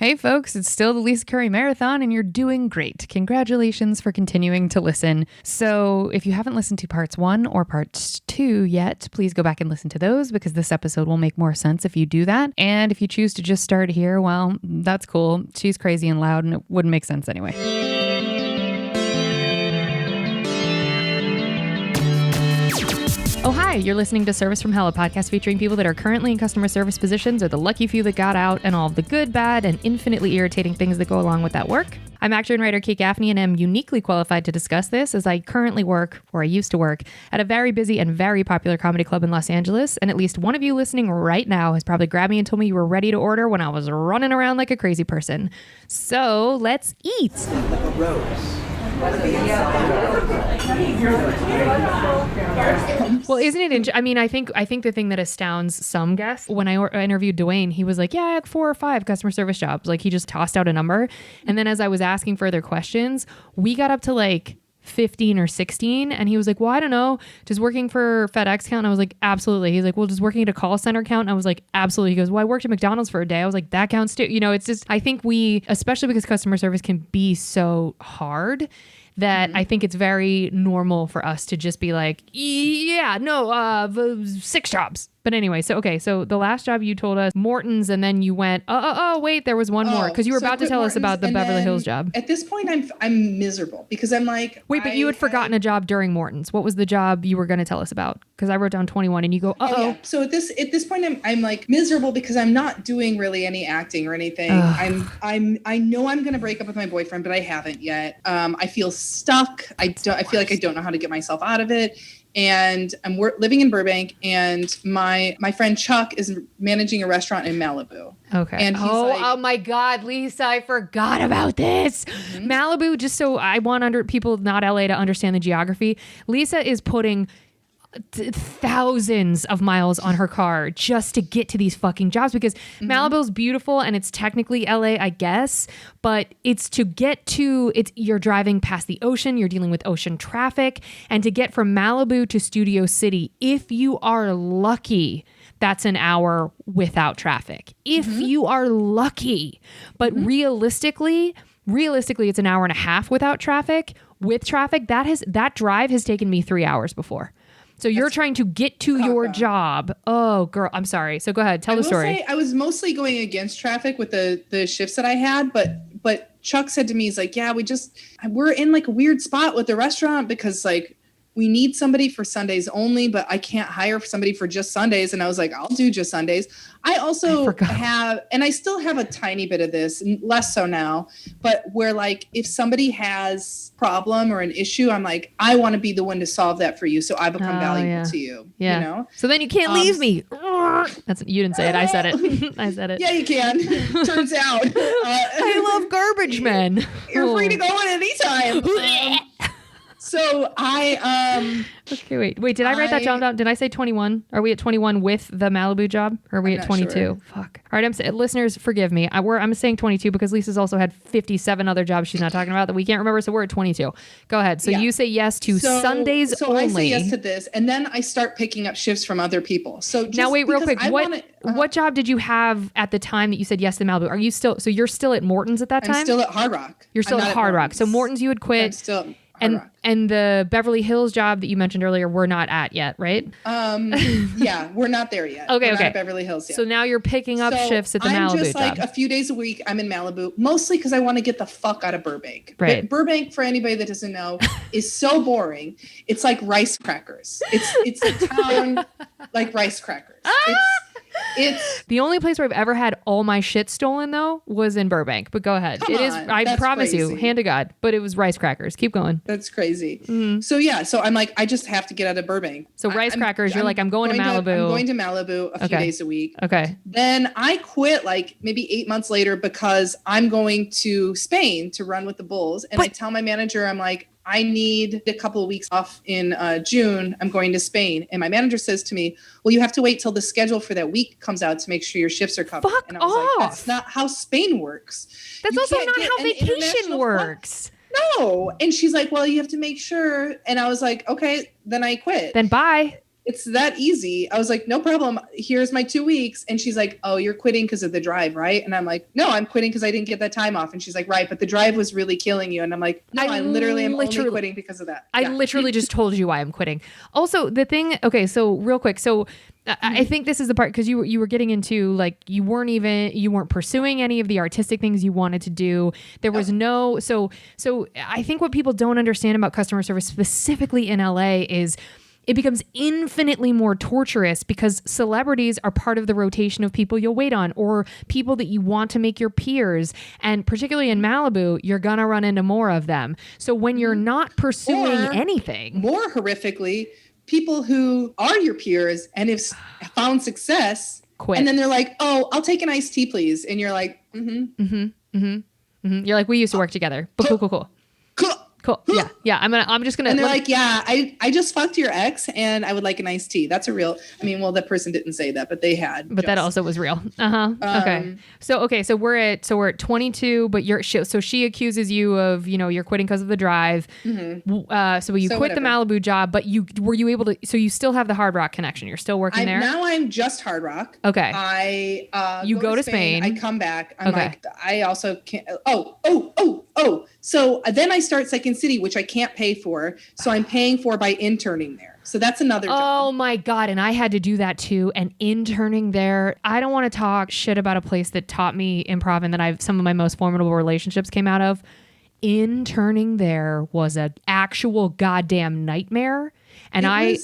Hey folks, it's still the Lisa Curry Marathon and you're doing great. Congratulations for continuing to listen. So if you haven't listened to parts 1 or parts 2 yet, please go back and listen to those because this episode will make more sense if you do that. And if you choose to just start here, well, that's cool. She's crazy and loud and it wouldn't make sense anyway. Oh, hi, you're listening to Service from Hell, a podcast featuring people that are currently in customer service positions or the lucky few that got out and all of the good, bad, and infinitely irritating things that go along with that work. I'm actor and writer Kate Gaffney and am uniquely qualified to discuss this as I currently work, or I used to work, at a very busy and very popular comedy club in Los Angeles, and at least one of you listening right now has probably grabbed me and told me you were ready to order when I was running around like a crazy person. So, let's eat! Like a rose. Well, isn't it? I mean, I think the thing that astounds some guests when I interviewed Dwayne, he was like, "Yeah, I had 4 or 5 customer service jobs." Like he just tossed out a number, and then as I was asking further questions, we got up to like 15 or 16, and he was like, "Well, I don't know, does working for FedEx count?" And I was like, "Absolutely." He's like, "Well, does working at a call center count?" And I was like, "Absolutely." He goes, "Well, I worked at McDonald's for a day." I was like, "That counts too." You know, it's just I think we, especially because customer service can be so hard, that I think it's very normal for us to just be like, yeah, no, 6 jobs. But anyway, so the last job you told us, Morton's, and then you went, wait, there was one more, because you were about to tell us about the Beverly Hills job. At this point, I'm miserable because I'm like, wait, but you had forgotten a job during Morton's. What was the job you were going to tell us about? Because I wrote down 21, and you go, Yeah. So at this point, I'm like miserable because I'm not doing really any acting or anything. I know I'm going to break up with my boyfriend, but I haven't yet. I feel stuck. I feel like I don't know how to get myself out of it. And I'm living in Burbank, and my friend Chuck is managing a restaurant in Malibu. Okay. And he's oh my God, Lisa, I forgot about this. Mm-hmm. Malibu, just so I want people not LA to understand the geography, Lisa is putting thousands of miles on her car just to get to these fucking jobs because Malibu's beautiful and it's technically LA, I guess, but it's to get to you're driving past the ocean, you're dealing with ocean traffic, and to get from Malibu to Studio City, if you are lucky, that's an hour without traffic. If you are lucky, but realistically it's an hour and a half without traffic. With traffic, that drive has taken me 3 hours before. So you're trying to get to your job. Oh, girl, I'm sorry. So go ahead, tell the story. I was mostly going against traffic with the shifts that I had, but Chuck said to me, he's like, "Yeah, we're in like a weird spot with the restaurant because like we need somebody for Sundays only, but I can't hire somebody for just Sundays." And I was like, "I'll do just Sundays." I also have, and I still have a tiny bit of this, less so now, but where like if somebody has a problem or an issue, I'm like, I want to be the one to solve that for you. So I become valuable to you. Yeah. You know? So then you can't leave me. You didn't say it. I said it. I said it. Yeah, you can. Turns out. I love garbage men. You're free to go in anytime. So okay, wait, did I write that job down? Did I say 21? Are we at 21 with the Malibu job? Or are we at 22? Sure. Fuck. All right, listeners, forgive me. I'm saying 22 because Lisa's also had 57 other jobs she's not talking about that we can't remember, so we're at 22. Go ahead. So you say yes to Sundays only. So I say yes to this, and then I start picking up shifts from other people. So now wait, real quick. What job did you have at the time that you said yes to Malibu? Are you still, so you're still at Morton's at that time? I'm still at Hard Rock. You're still at Hard Rock. So Morton's you had quit. I'm still at and Hard Rock. And the Beverly Hills job that you mentioned earlier, we're not at yet, right? Yeah, we're not there yet. Okay. Not at Beverly Hills yet. So now you're picking up shifts at the Malibu job. I'm just like a few days a week. I'm in Malibu, mostly because I want to get the fuck out of Burbank. Right. Burbank, for anybody that doesn't know, is so boring. It's like rice crackers. It's a town like rice crackers. It's the only place where I've ever had all my shit stolen though was in Burbank. But go ahead. I promise you, hand to God. But it was rice crackers. Keep going. That's crazy. Mm-hmm. So I'm like, I just have to get out of Burbank. So rice crackers, you're like, I'm going to Malibu. I'm going to Malibu a few days a week. Okay. Then I quit like maybe 8 months later because I'm going to Spain to run with the Bulls. And I tell my manager, I'm like, I need a couple of weeks off in June. I'm going to Spain. And my manager says to me, well, you have to wait till the schedule for that week comes out to make sure your shifts are covered. Fuck and I was off. like, that's not how Spain works. That's also not how vacation works. No. And she's like, well, you have to make sure. And I was like, okay, then I quit. Then bye. It's that easy. I was like, no problem. Here's my 2 weeks. And she's like, oh, you're quitting because of the drive, right? And I'm like, no, I'm quitting because I didn't get that time off. And she's like, right, but the drive was really killing you. And I'm like, no, I literally am only quitting because of that. I literally just told you why I'm quitting. Also, the thing, okay, so real quick. So I think this is the part, because you were getting into, like, you weren't pursuing any of the artistic things you wanted to do. There was so I think what people don't understand about customer service, specifically in LA, is it becomes infinitely more torturous because celebrities are part of the rotation of people you'll wait on, or people that you want to make your peers. And particularly in Malibu, you're going to run into more of them. So when you're not pursuing anything. More horrifically, people who are your peers and have found success, quit. And then they're like, oh, I'll take an iced tea, please. And you're like, You're like, we used to work together. But cool. Yeah. I'm just gonna. And they're like, yeah, I just fucked your ex, and I would like an iced tea. That's a real. I mean, well, that person didn't say that, but they had. But that also was real. Okay. So we're at 22, but so she accuses you of, you're quitting because of the drive. Mm-hmm. So you quit the Malibu job, but were you able to? So you still have the Hard Rock connection. You're still working there. Now I'm just Hard Rock. Okay. I go to Spain. I come back. I'm like, I also can't. Oh. So then I start Second City, which I can't pay for. So I'm paying for by interning there. So that's another job. Oh my God. And I had to do that too. And interning there, I don't want to talk shit about a place that taught me improv and that some of my most formidable relationships came out of. Interning there was an actual goddamn nightmare. And I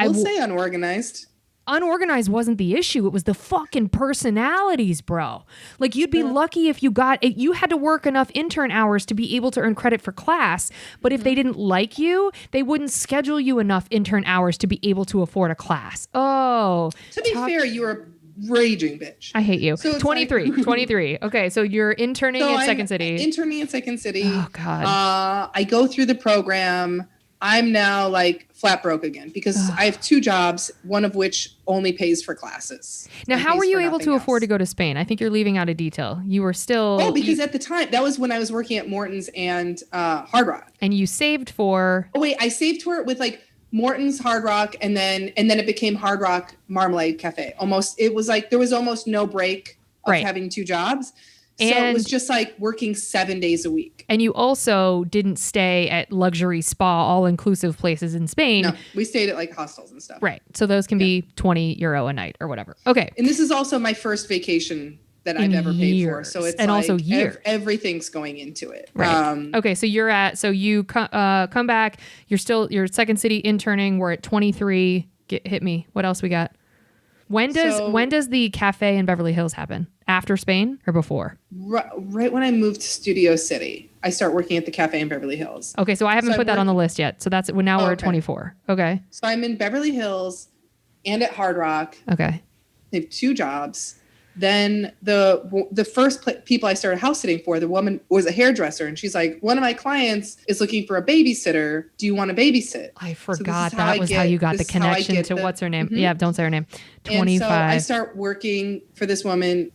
will say unorganized. Unorganized wasn't the issue. It was the fucking personalities, bro. Like, you'd be lucky if you had to work enough intern hours to be able to earn credit for class. But if they didn't like you, they wouldn't schedule you enough intern hours to be able to afford a class. Oh, to be fair, you were a raging bitch. I hate you. So 23. Okay. So you're interning at Second City. Interning at Second City. Oh God. I go through the program. I'm now like flat broke again because I have 2 jobs, one of which only pays for classes. Now, how were you able to afford to go to Spain? I think you're leaving out a detail. You were still... Oh, because at the time, that was when I was working at Morton's and Hard Rock. And you saved for... Oh, wait, I saved for it with like Morton's, Hard Rock, and then it became Hard Rock Marmalade Cafe. It was like there was almost no break of having 2 jobs. So it was just like working 7 days a week. And you also didn't stay at luxury spa, all-inclusive places in Spain. No, we stayed at like hostels and stuff. Right. So those can be €20 a night or whatever. Okay. And this is also my first vacation that I've ever paid for. So it's also years. Everything's going into it. Right. Okay. So you come back. You're Second City interning. We're at 23. Hit me. What else we got? When does the cafe in Beverly Hills happen? After Spain or before? Right when I moved to Studio City, I start working at the cafe in Beverly Hills. Okay, so I haven't put that on the list yet. So that's now we're at 24. Okay. So I'm in Beverly Hills and at Hard Rock. Okay. They have 2 jobs. Then the first people I started house sitting for, the woman was a hairdresser, and she's like, one of my clients is looking for a babysitter. Do you want to babysit? I forgot that was how you got the connection to what's her name. Mm-hmm. Yeah, don't say her name. 25. And so I start working for this woman.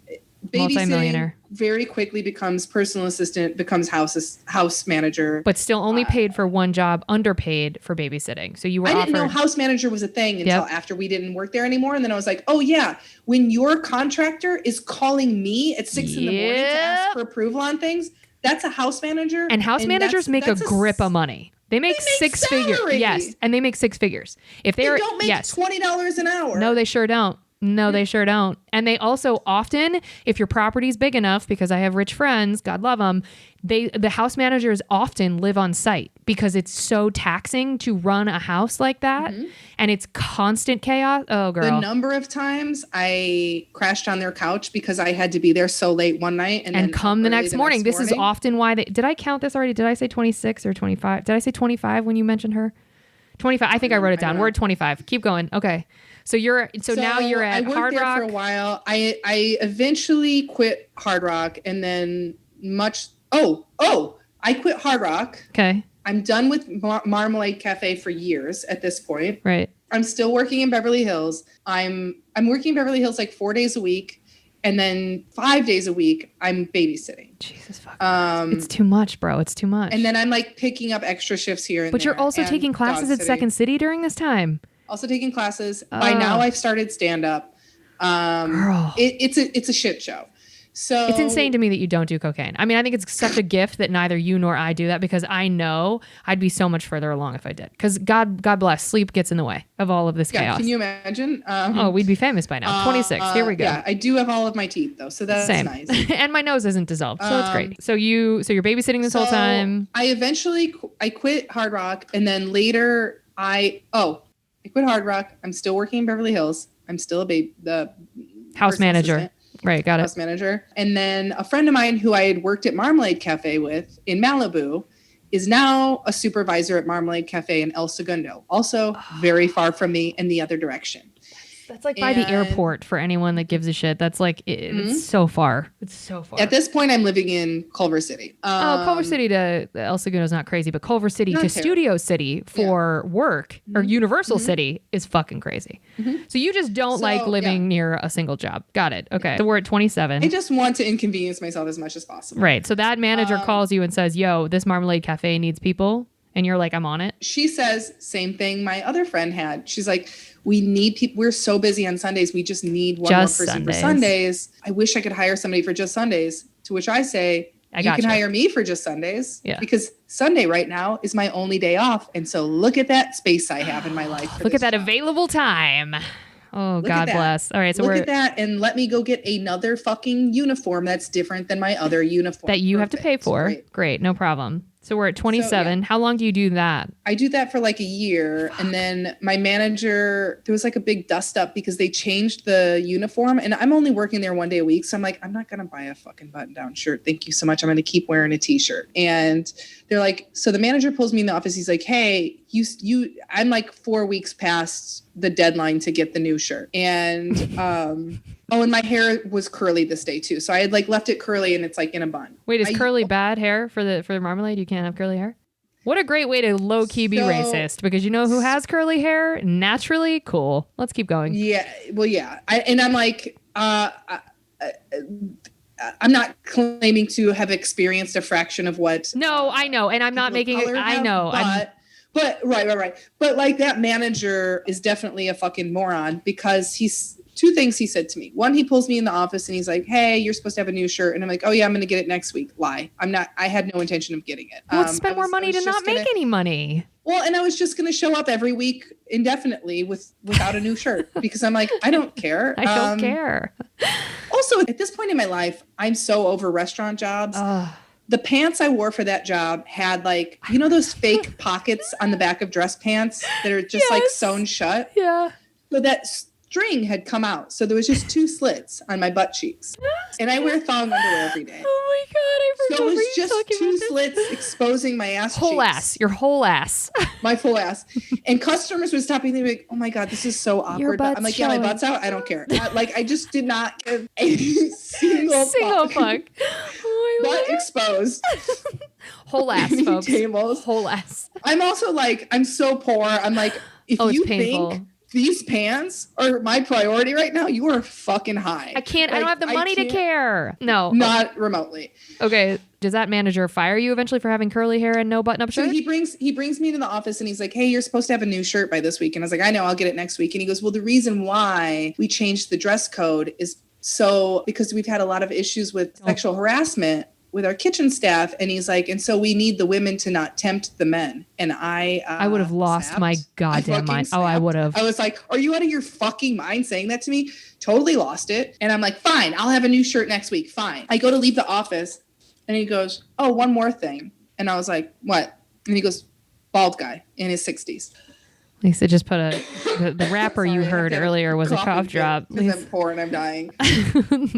Babysitting very quickly becomes personal assistant, becomes house manager. But still only paid for one job, underpaid for babysitting. So you were I didn't know house manager was a thing until after we didn't work there anymore. And then I was like, oh yeah, when your contractor is calling me at 6 in the morning to ask for approval on things, that's a house manager. And house managers make a grip of money. They make 6 figures. Yes. And they make 6 figures. If they don't make $20 an hour. No, they sure don't. No, they sure don't. And they also often, if your property's big enough, because I have rich friends, God love them, the house managers often live on site because it's so taxing to run a house like that. Mm-hmm. And it's constant chaos. Oh, girl. The number of times I crashed on their couch because I had to be there so late one night. And then come the next morning. This is often why did I count this already? Did I say 26 or 25? Did I say 25 when you mentioned her? 25. I think I wrote it down. We're at 25. Keep going. Okay. So now you're at Hard Rock. I worked there for a while. I eventually quit Hard Rock, and then I quit Hard Rock. Okay. I'm done with Marmalade Cafe for years at this point. Right. I'm still working in Beverly Hills. I'm working in Beverly Hills like 4 days a week, and then 5 days a week I'm babysitting. Jesus fucking it's too much, bro. It's too much. And then I'm like picking up extra shifts here and But you're also taking classes at Second City during this time. Also taking classes. By now I've started stand up. Girl. It's a shit show. So It's insane to me that you don't do cocaine. I mean, I think it's such a gift that neither you nor I do that, because I know I'd be so much further along if I did. Because God bless, sleep gets in the way of all of this chaos. Can you imagine? We'd be famous by now. 26. Here we go. Yeah, I do have all of my teeth though, so that's Same. nice. And my nose isn't dissolved, so it's great. So you're babysitting this whole time. I eventually I quit Hard Rock, and then later I quit Hard Rock. I'm still working in Beverly Hills. I'm still the House manager. Assistant. Right, got it. House manager. And then a friend of mine who I had worked at Marmalade Cafe with in Malibu is now a supervisor at Marmalade Cafe in El Segundo, also very far from me in the other direction. That's like by the airport for anyone that gives a shit. That's like, it's so far. It's so far. At this point, I'm living in Culver City. Culver City to El Segundo is not crazy, but Culver City to Studio City for work or Universal City is fucking crazy. So you just don't like living near a single job. Got it. Okay. So we're at 27. I just want to inconvenience myself as much as possible. Right. So that manager calls you and says, yo, this Marmalade Cafe needs people. And you're like, I'm on it. She says, same thing my other friend had. She's like, we need people. We're so busy on Sundays. We just need one more person for Sundays. I wish I could hire somebody for just Sundays. To which I say, you can hire me for just Sundays. Yeah. Because Sunday right now is my only day off. And so look at that space I have in my life. Look at that available time. Oh, God bless. All right. So look at that and let me go get another fucking uniform that's different than my other uniform. That you have to pay for. Great. No problem. So we're at 27. So, How long do you do that? I do that for like a year. And then my manager, there was like a big dust up because they changed the uniform. And I'm only working there one day a week. So I'm like, I'm not going to buy a fucking button down shirt. Thank you so much. I'm going to keep wearing a t-shirt. And they're like, so the manager pulls me in the office. He's like, hey, I'm like 4 weeks past the deadline to get the new shirt. And, and my hair was curly this day too. So I had like left it curly and it's like in a bun. Wait, is curly bad hair for the marmalade? You can't have curly hair? What a great way to low key be racist, because you know who has curly hair naturally? Cool. Let's keep going. Yeah. Well, yeah. I'm like, I'm not claiming to have experienced a fraction of what. No, I know. And I'm not making it. I know. But right. But like that manager is definitely a fucking moron, because he's two things he said to me. One, he pulls me in the office and he's like, hey, you're supposed to have a new shirt. And I'm like, oh yeah, I'm going to get it next week. Lie. I'm not, I had no intention of getting it. Let's spend more money to not make any money. Well, and I was just going to show up every week indefinitely without a new shirt, because I'm like, I don't care. I don't care. Also, at this point in my life, I'm so over restaurant jobs. The pants I wore for that job had like, you know, those fake pockets on the back of dress pants that are just like sewn shut. Yeah. So that string had come out. So there was just 2 slits on my butt cheeks. And I wear thong underwear every day. Oh my God. I So it was just 2 slits exposing my ass whole cheeks. Ass. Your whole ass. My full ass. And customers would stop and they'd be like, oh my God, this is so awkward. But I'm like, yeah, my butt's out. I don't care. I just did not give a single fuck. Oh, butt exposed. Whole ass, folks. Tables. Whole ass. I'm also like, I'm so poor. I'm like, if you painful. think these pants are my priority right now, you are fucking high. I can't. Like, I don't have the money to care. No. Not remotely. Okay. Does that manager fire you eventually for having curly hair and no button-up shirt? So he brings me into the office and he's like, hey, you're supposed to have a new shirt by this week. And I was like, I know, I'll get it next week. And he goes, well, the reason why we changed the dress code is because we've had a lot of issues with sexual harassment with our kitchen staff. And he's like, and so we need the women to not tempt the men. And I would have lost my goddamn mind. Snapped. Oh, I would have. I was like, are you out of your fucking mind saying that to me? Totally lost it. And I'm like, fine, I'll have a new shirt next week. Fine. I go to leave the office and he goes, oh, one more thing. And I was like, what? And he goes, bald guy in his 60s. Lisa just put the rapper you heard earlier was a cough drop. Because I'm poor and I'm dying.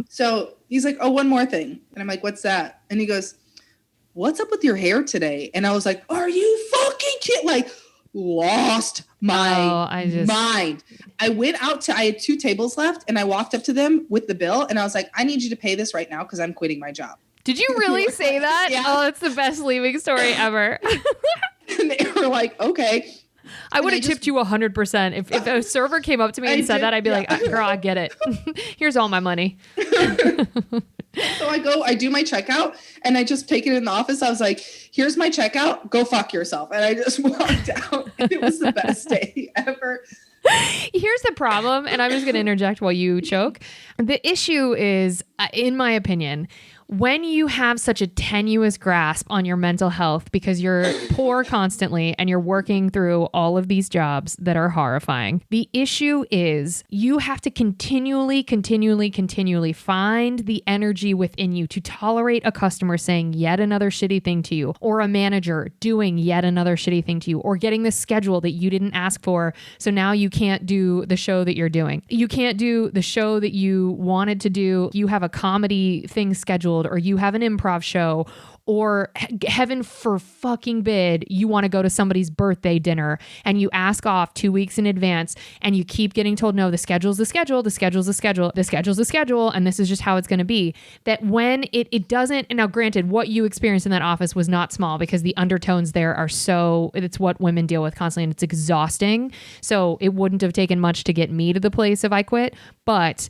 So he's like, oh, one more thing. And I'm like, what's that? And he goes, what's up with your hair today? And I was like, are you fucking kidding? Like, lost my mind. I went out I had 2 tables left and I walked up to them with the bill and I was like, I need you to pay this right now because I'm quitting my job. Did you really say that? Yeah. Oh, it's the best leaving story ever. And they were like, okay. I would have tipped you 100%. If a server came up to me and said that, I'd be like, girl, I get it. Here's all my money. So I do my checkout and I just take it in the office. I was like, here's my checkout, go fuck yourself. And I just walked out and it was the best day ever. Here's the problem, and I'm just going to interject while you choke. The issue is, in my opinion, when you have such a tenuous grasp on your mental health because you're poor constantly and you're working through all of these jobs that are horrifying, the issue is you have to continually find the energy within you to tolerate a customer saying yet another shitty thing to you, or a manager doing yet another shitty thing to you, or getting the schedule that you didn't ask for. So now you can't do the show that you're doing. You can't do the show that you wanted to do. You have a comedy thing scheduled, or you have an improv show, or heaven for fucking bid, you want to go to somebody's birthday dinner and you ask off 2 weeks in advance and you keep getting told, no, the schedule's the schedule, the schedule's the schedule, the schedule's the schedule, and this is just how it's going to be. That when it doesn't, and now granted, what you experienced in that office was not small because the undertones there are so, it's what women deal with constantly and it's exhausting. So it wouldn't have taken much to get me to the place if I quit. But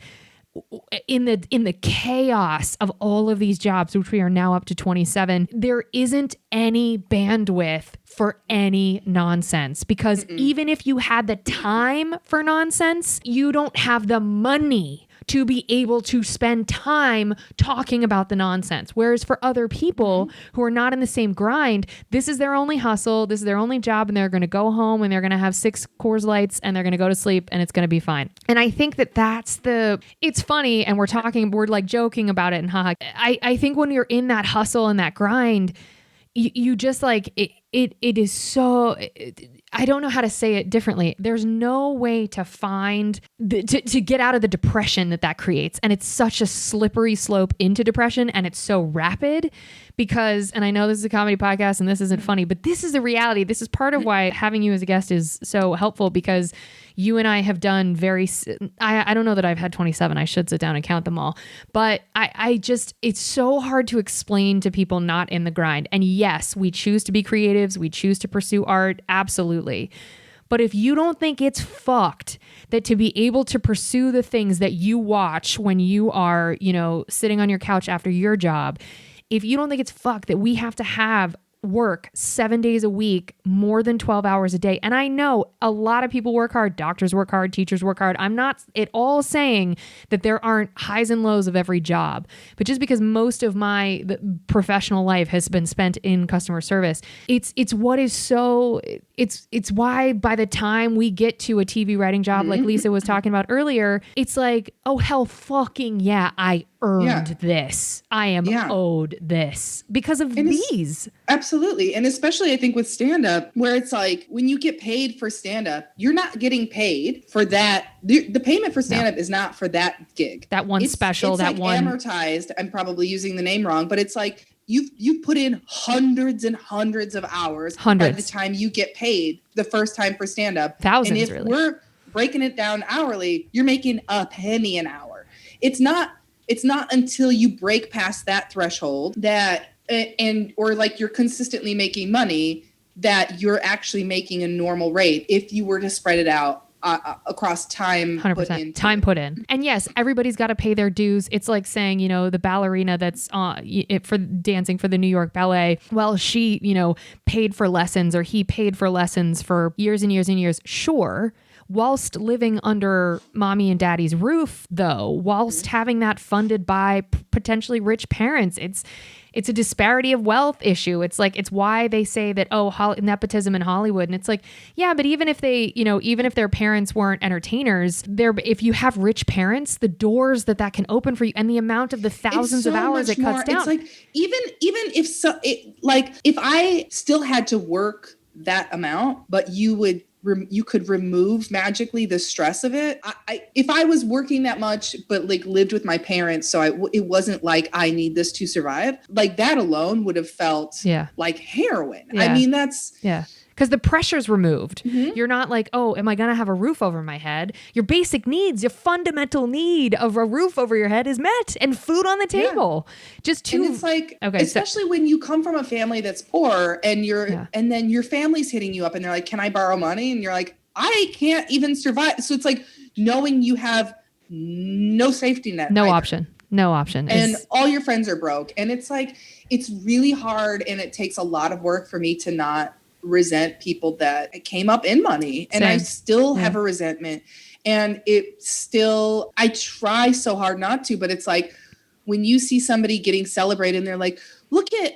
in the chaos of all of these jobs, which we are now up to 27, there isn't any bandwidth for any nonsense because even if you had the time for nonsense, you don't have the money to be able to spend time talking about the nonsense. Whereas for other people who are not in the same grind, this is their only hustle, this is their only job, and they're going to go home and they're going to have 6 Coors Lights and they're going to go to sleep and it's going to be fine. And I think that's it's funny and we're like joking about it and haha. I think when you're in that hustle and that grind, you just like, it is so... I don't know how to say it differently. There's no way to find, to get out of the depression that creates. And it's such a slippery slope into depression and it's so rapid because, and I know this is a comedy podcast and this isn't funny, but this is the reality. This is part of why having you as a guest is so helpful because you and I have done I don't know that I've had 27. I should sit down and count them all. But I just, it's so hard to explain to people not in the grind. And yes, we choose to be creatives. We choose to pursue art. Absolutely. But if you don't think it's fucked that to be able to pursue the things that you watch when you are, sitting on your couch after your job, if you don't think it's fucked that we have to have work 7 days a week, more than 12 hours a day. And I know a lot of people work hard, doctors work hard, teachers work hard. I'm not at all saying that there aren't highs and lows of every job, but just because most of my professional life has been spent in customer service, it's why by the time we get to a TV writing job, like Lisa was talking about earlier, it's like, oh, hell fucking yeah, I earned this. I am owed this because of these. Absolutely. And especially I think with stand-up, where it's like when you get paid for stand-up, you're not getting paid for that. The payment for stand-up is not for that gig. That one special, it's that like one amortized. I'm probably using the name wrong, but it's like you've put in hundreds and hundreds of hours by the time you get paid the first time for stand-up. Thousands, and if really. We're breaking it down hourly, you're making a penny an hour. It's not until you break past that threshold that or like you're consistently making money that you're actually making a normal rate if you were to spread it out across time. 100% time put in. And yes, everybody's got to pay their dues. It's like saying, the ballerina that's for dancing for the New York Ballet, well, she, paid for lessons or he paid for lessons for years and years and years. Sure. Whilst living under mommy and daddy's roof, though, whilst having that funded by potentially rich parents, it's a disparity of wealth issue. It's like, it's why they say that, nepotism in Hollywood. And it's like, yeah, but even if they, even if their parents weren't entertainers, if you have rich parents, the doors that can open for you and the amount of the thousands of hours it cuts down. It's like, even if I still had to work that amount, but you could remove magically the stress of it. If I was working that much, but like lived with my parents, so it wasn't like I need this to survive. Like that alone would have felt like heroin. Yeah. I mean, that's because the pressure's removed. Mm-hmm. You're not like, oh, am I going to have a roof over my head? Your basic needs, your fundamental need of a roof over your head is met and food on the table. Just And it's like, especially when you come from a family that's poor and and then your family's hitting you up and they're like, can I borrow money? And you're like, I can't even survive. So it's like knowing you have no safety net. No option. And all your friends are broke. And it's like, it's really hard. And it takes a lot of work for me to not resent people that came up in money. And I still have a resentment. And I try so hard not to, but it's like when you see somebody getting celebrated and they're like, look at,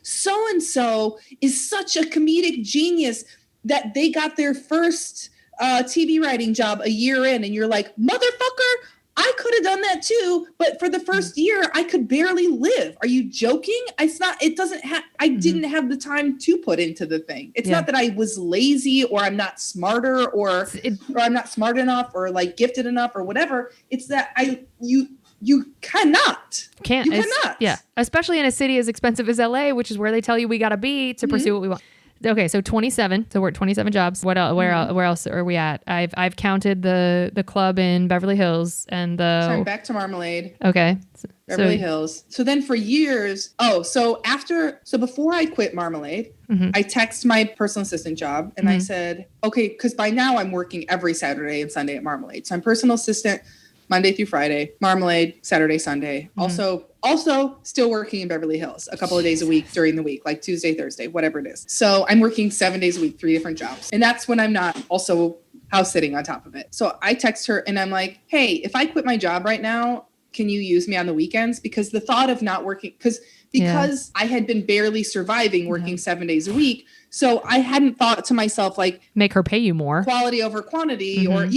so-and-so is such a comedic genius that they got their first TV writing job a year in. And you're like, motherfucker, I could have done that too. But for the first year, I could barely live. Are you joking? I didn't have the time to put into the thing. It's not that I was lazy or I'm not smarter or I'm not smart enough or like gifted enough or whatever. It's that you cannot. You cannot. Yeah. Especially in a city as expensive as LA, which is where they tell you we got to be to pursue what we want. Okay, so 27. So we're at 27 jobs. What else? Where else are we at? I've counted the club in Beverly Hills and the. Sorry, back to Marmalade. Okay. Beverly Hills. So then for years. So before I quit Marmalade, I text my personal assistant job and I said, okay, because by now I'm working every Saturday and Sunday at Marmalade. So I'm personal assistant Monday through Friday, Marmalade, Saturday, Sunday. Also still working in Beverly Hills a couple of days a week during the week, like Tuesday, Thursday, whatever it is. So I'm working 7 days a week, 3 different jobs. And that's when I'm not also house sitting on top of it. So I text her and I'm like, hey, if I quit my job right now, can you use me on the weekends? Because the thought of not working, because I had been barely surviving working 7 days a week. So I hadn't thought to myself, like, make her pay you more, quality over quantity, or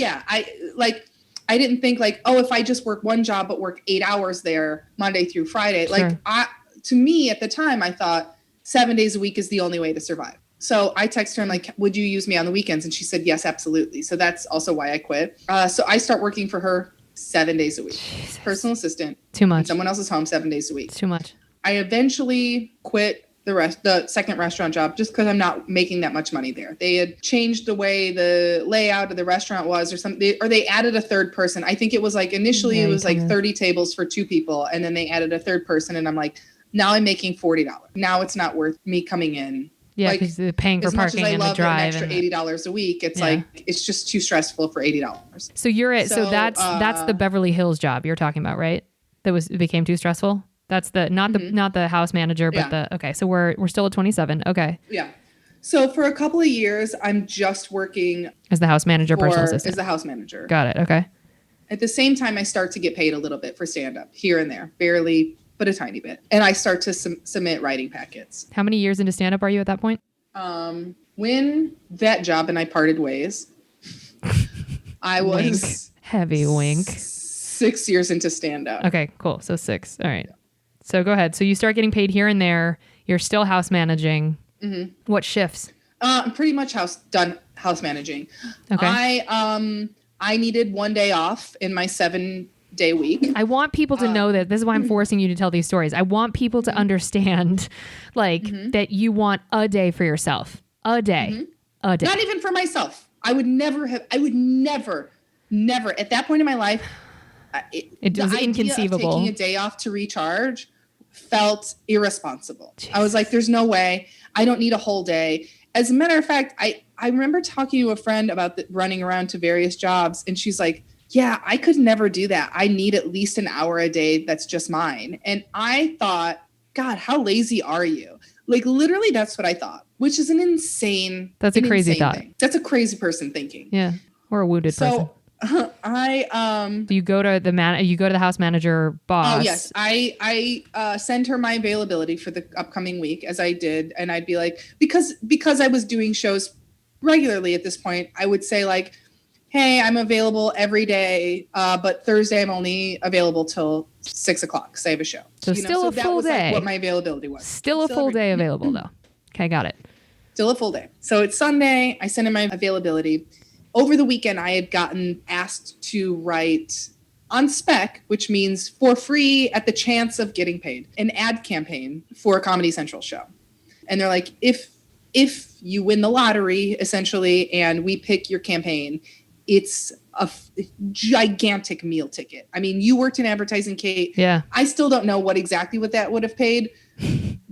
I didn't think like, oh, if I just work one job, but work 8 hours there Monday through Friday, to me at the time, I thought 7 days a week is the only way to survive. So I texted her, I'm like, would you use me on the weekends? And she said, yes, absolutely. So that's also why I quit. So I start working for her 7 days a week, personal assistant. Too much. Someone else's home 7 days a week. Too much. I eventually quit the second restaurant job just because I'm not making that much money there. They had changed the way the layout of the restaurant was or something, or they added a third person. I think it was like initially it was like 30 tables for 2 people. And then they added a third person. And I'm like, now I'm making $40. Now it's not worth me coming in. Yeah, because like, paying for parking and the drive. As much as I love an extra $80 a week, it's like, it's just too stressful for $80. So you're at, so that's the Beverly Hills job you're talking about, right? It became too stressful? That's the not the house manager, but okay. So we're still at 27. Okay. Yeah. So for a couple of years, I'm just working as the house manager, personal assistant. As the house manager. Got it. Okay. At the same time, I start to get paid a little bit for stand up here and there, barely, but a tiny bit. And I start to submit writing packets. How many years into stand up are you at that point? When that job and I parted ways, I was heavy wink. 6 years into stand up. Okay, cool. So 6. All right. So go ahead. So you start getting paid here and there. You're still house managing. Mm-hmm. What shifts? I'm pretty much house managing. Okay. I needed 1 day off in my 7-day week. I want people to know that this is why I'm forcing you to tell these stories. I want people to understand that you want a day for yourself. A day. Mm-hmm. A day. Not even for myself. I would never at that point in my life, it was inconceivable. Taking a day off to recharge felt irresponsible. Jeez. I was like, there's no way. I don't need a whole day. As a matter of fact, I remember talking to a friend about running around to various jobs, and she's like, yeah, I could never do that. I need at least an hour a day that's just mine. And I thought, God, how lazy are you? Like, literally, that's what I thought, which is a crazy thought. Thing. That's a crazy person thinking. Yeah. Or a wounded person. You go to the house manager boss. Oh yes, I send her my availability for the upcoming week, as I did, and I'd be like, because I was doing shows regularly at this point, I would say like, hey, I'm available every day, but Thursday I'm only available till 6:00 because I have a show. So still a full day. Like what my availability was. Still a full day available though. Okay, got it. Still a full day. So it's Sunday. I send in my availability. Over the weekend, I had gotten asked to write on spec, which means for free at the chance of getting paid, an ad campaign for a Comedy Central show. And they're like, if if you win the lottery, essentially, and we pick your campaign, it's a gigantic meal ticket. I mean, you worked in advertising, Kate. Yeah. I still don't know what that would have paid,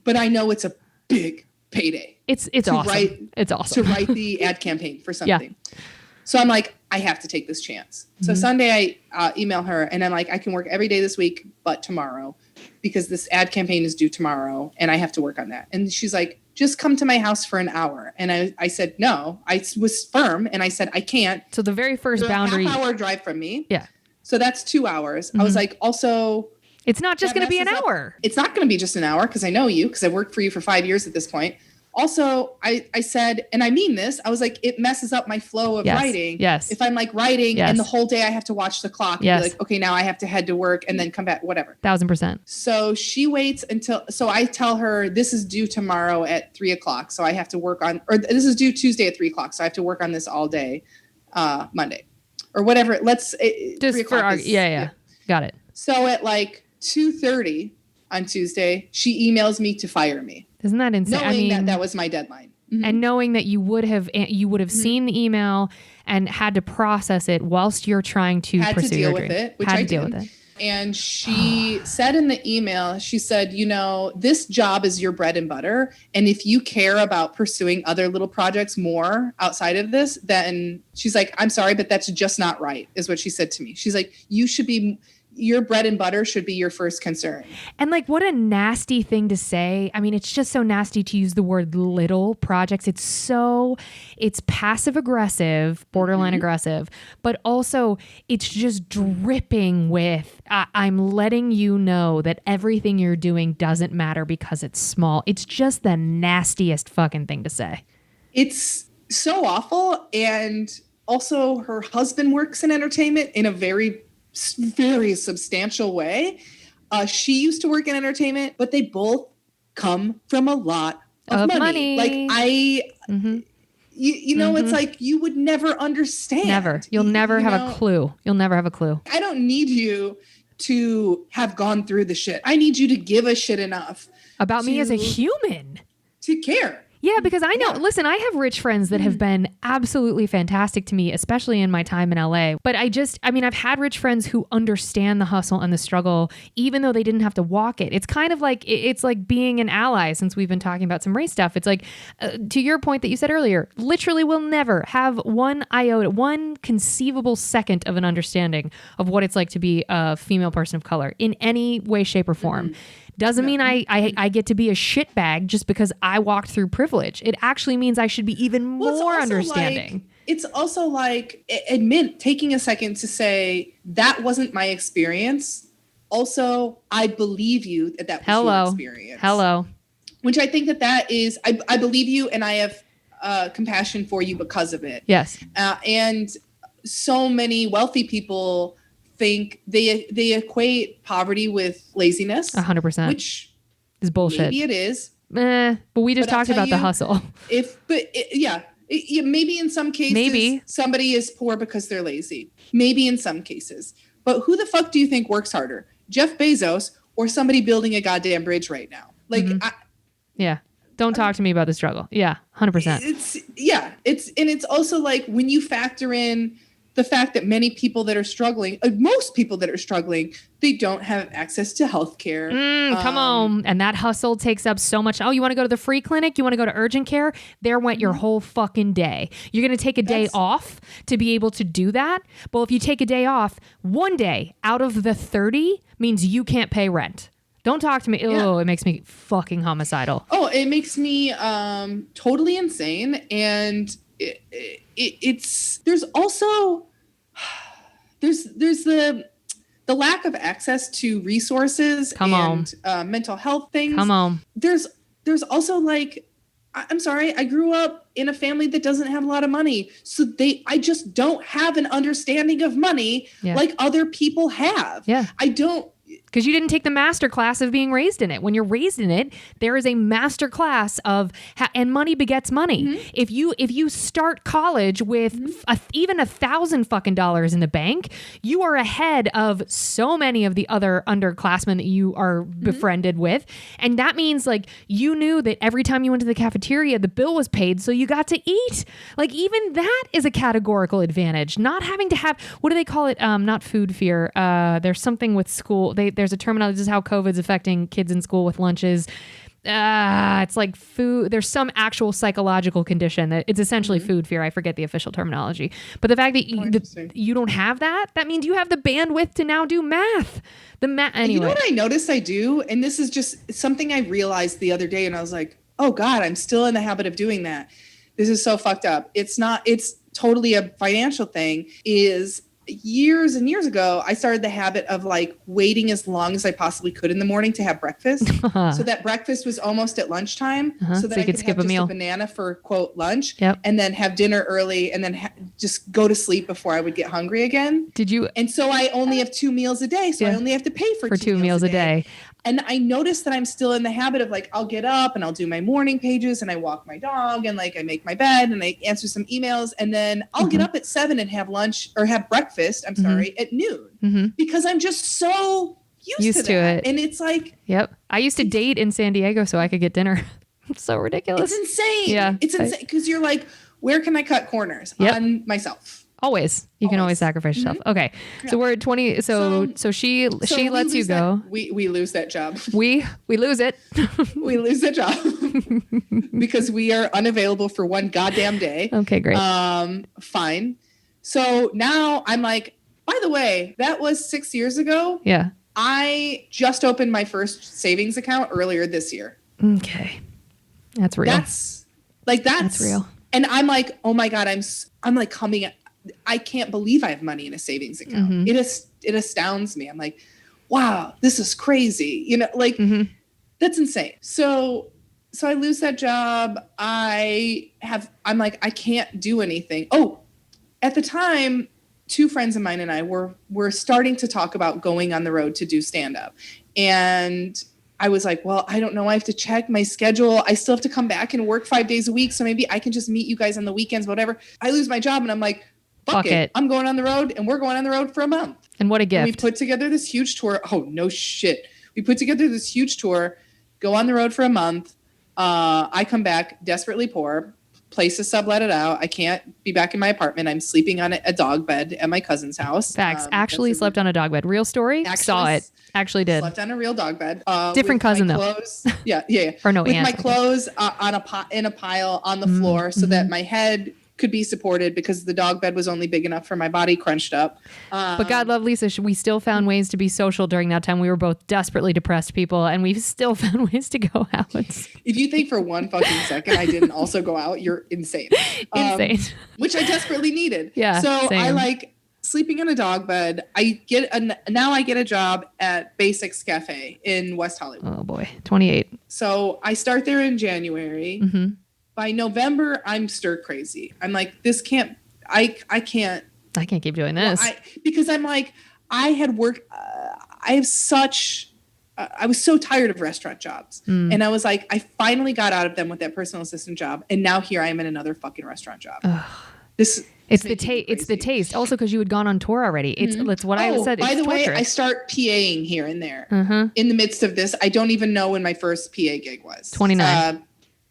but I know it's a big payday. It's awesome. It's awesome to write the ad campaign for something. Yeah. So I'm like, I have to take this chance. So Sunday I email her and I'm like, I can work every day this week, but tomorrow, because this ad campaign is due tomorrow and I have to work on that. And she's like, just come to my house for an hour. And I said, no, I was firm. And I said, I can't. So the very first boundary. A half-hour drive from me. Yeah. So that's 2 hours. I was like, also. It's not just going to be an hour. It's not going to be just an hour because I know you, because I've worked for you for 5 years at this point. Also, I said, and I mean this, I was like, it messes up my flow of writing. Yes. If I'm like writing and the whole day I have to watch the clock and be like, okay, now I have to head to work and then come back, whatever. 1000%. So she waits so I tell her this is due tomorrow at 3:00. So I have to work on, or this is due Tuesday at 3:00. So I have to work on this all day, Monday or whatever. Just for yeah. Got it. So at like 2:30 on Tuesday, she emails me to fire me. Isn't that insane? Knowing that was my deadline. Mm-hmm. And knowing that you would have seen the email and had to process it whilst you're trying to pursue your dream. Had to deal with it. And she said in the email, she said, this job is your bread and butter. And if you care about pursuing other little projects more outside of this, then she's like, I'm sorry, but that's just not right, is what she said to me. She's like, your bread and butter should be your first concern. And like, what a nasty thing to say. I mean, it's just so nasty to use the word little projects. It's passive aggressive, borderline aggressive, but also it's just dripping with, I'm letting you know that everything you're doing doesn't matter because it's small. It's just the nastiest fucking thing to say. It's so awful. And also her husband works in entertainment in a very substantial way. She used to work in entertainment, but they both come from a lot of money. Like it's like you would never understand. Never. You'll never have a clue. You'll never have a clue. I don't need you to have gone through the shit. I need you to give a shit enough about me as a human to care. Yeah, because I know, listen, I have rich friends that have been absolutely fantastic to me, especially in my time in LA. But I've had rich friends who understand the hustle and the struggle, even though they didn't have to walk it. It's kind of like, it's like being an ally, since we've been talking about some race stuff. It's like, to your point that you said earlier, literally will never have one conceivable second of an understanding of what it's like to be a female person of color in any way, shape, or form. Mm-hmm. Doesn't mean I get to be a shitbag just because I walked through privilege. It actually means I should be even more understanding. It's also like taking a second to say that wasn't my experience. Also, I believe you that was your experience. Hello. Which I think that is, I believe you and I have compassion for you because of it. Yes. And so many wealthy people think they equate poverty with laziness 100%, which is bullshit. Maybe it is, but we just talked about the hustle. Maybe in some cases somebody is poor because they're lazy, maybe in some cases, but who the fuck do you think works harder, Jeff Bezos or somebody building a goddamn bridge right now? Like don't talk to me about the struggle. 100%. It's also like when you factor in the fact that many people that are struggling, most people that are struggling, they don't have access to healthcare. Come on. And that hustle takes up so much. Oh, you want to go to the free clinic? You want to go to urgent care? There went your whole fucking day. You're going to take a day off to be able to do that? Well, if you take a day off, one day out of the 30 means you can't pay rent. Don't talk to me. Oh, it makes me fucking homicidal. Oh, it makes me totally insane. And it's there's also there's the lack of access to resources and mental health things. Come on. There's also like, I'm sorry, I grew up in a family that doesn't have a lot of money. So I just don't have an understanding of money like other people have. Yeah. I don't. because you didn't take the master class of being raised in it. When you're raised in it, there is a master class of and money begets money. If you start college with even $1,000 fucking dollars in the bank, you are ahead of so many of the other underclassmen that you are befriended with. And that means like you knew that every time you went to the cafeteria, the bill was paid, so you got to eat. Like even that is a categorical advantage. Not having to have, what do they call it? Not food fear. There's something with school. There's a terminology. This is how COVID's affecting kids in school with lunches. It's like food. There's some actual psychological condition that it's essentially food fear. I forget the official terminology, but the fact that you don't have that means you have the bandwidth to now do math. Anyway. You know what I noticed I do? And this is just something I realized the other day, and I was like, oh God, I'm still in the habit of doing that. This is so fucked up. It's totally a financial thing. Is years and years ago, I started the habit of like waiting as long as I possibly could in the morning to have breakfast. So that breakfast was almost at lunchtime. So that I could skip have a meal. A banana for quote lunch, and then have dinner early, and then just go to sleep before I would get hungry again. Did you? And so I only have 2 meals a day. So I only have to pay for 2 meals a day. And I noticed that I'm still in the habit of like, I'll get up and I'll do my morning pages and I walk my dog and like I make my bed and I answer some emails, and then I'll get up at 7 and have lunch or have breakfast, at noon, because I'm just so used to it. And it's like, I used to date in San Diego so I could get dinner. It's so ridiculous. It's insane. Yeah. It's insane because you're like, where can I cut corners on myself? Always. You can always sacrifice yourself. Okay. So we're at 20. So she lets you go. We lose that job. We lose it. We lose that job because we are unavailable for one goddamn day. Okay, great. Fine. So now I'm like, by the way, that was 6 years ago. Yeah. I just opened my first savings account earlier this year. Okay. That's real. That's real. And I'm like, oh my God, I'm like coming at, I can't believe I have money in a savings account. It astounds me. I'm like, wow, this is crazy. You know, like that's insane. So I lose that job. I'm like, I can't do anything. Oh, at the time, 2 friends of mine and I were starting to talk about going on the road to do stand-up. And I was like, well, I don't know. I have to check my schedule. I still have to come back and work 5 days a week. So maybe I can just meet you guys on the weekends, whatever. I lose my job and I'm like, fuck it. I'm going on the road, and we're going on the road for a month. And what a gift. And we put together this huge tour. Oh, no shit. We put together this huge tour, go on the road for a month. I come back desperately poor, place is subletted out. I can't be back in my apartment. I'm sleeping on a dog bed at my cousin's house. Facts. Actually slept on a dog bed. Real story. Saw it. Actually did. Slept on a real dog bed. Different cousin though. Clothes, yeah. Or no, with aunt. My clothes in a pile on the floor so that my head could be supported because the dog bed was only big enough for my body crunched up. But God love Lisa, we still found ways to be social during that time. We were both desperately depressed people, and we've still found ways to go out. If you think for one fucking second I didn't also go out, you're insane. Insane. Which I desperately needed. Yeah. So same. I like sleeping on a dog bed. Now I get a job at Basics Cafe in West Hollywood. Oh boy, 28. So I start there in January. By November, I'm stir crazy. I'm like, this can't, I can't keep doing this. Because I'm like, I had worked, I was so tired of restaurant jobs. And I was like, I finally got out of them with that personal assistant job. And now here I am in another fucking restaurant job. It's the taste. Also, because you had gone on tour already. It's what I said. By the way, I start PAing here and there in the midst of this. I don't even know when my first PA gig was. 29.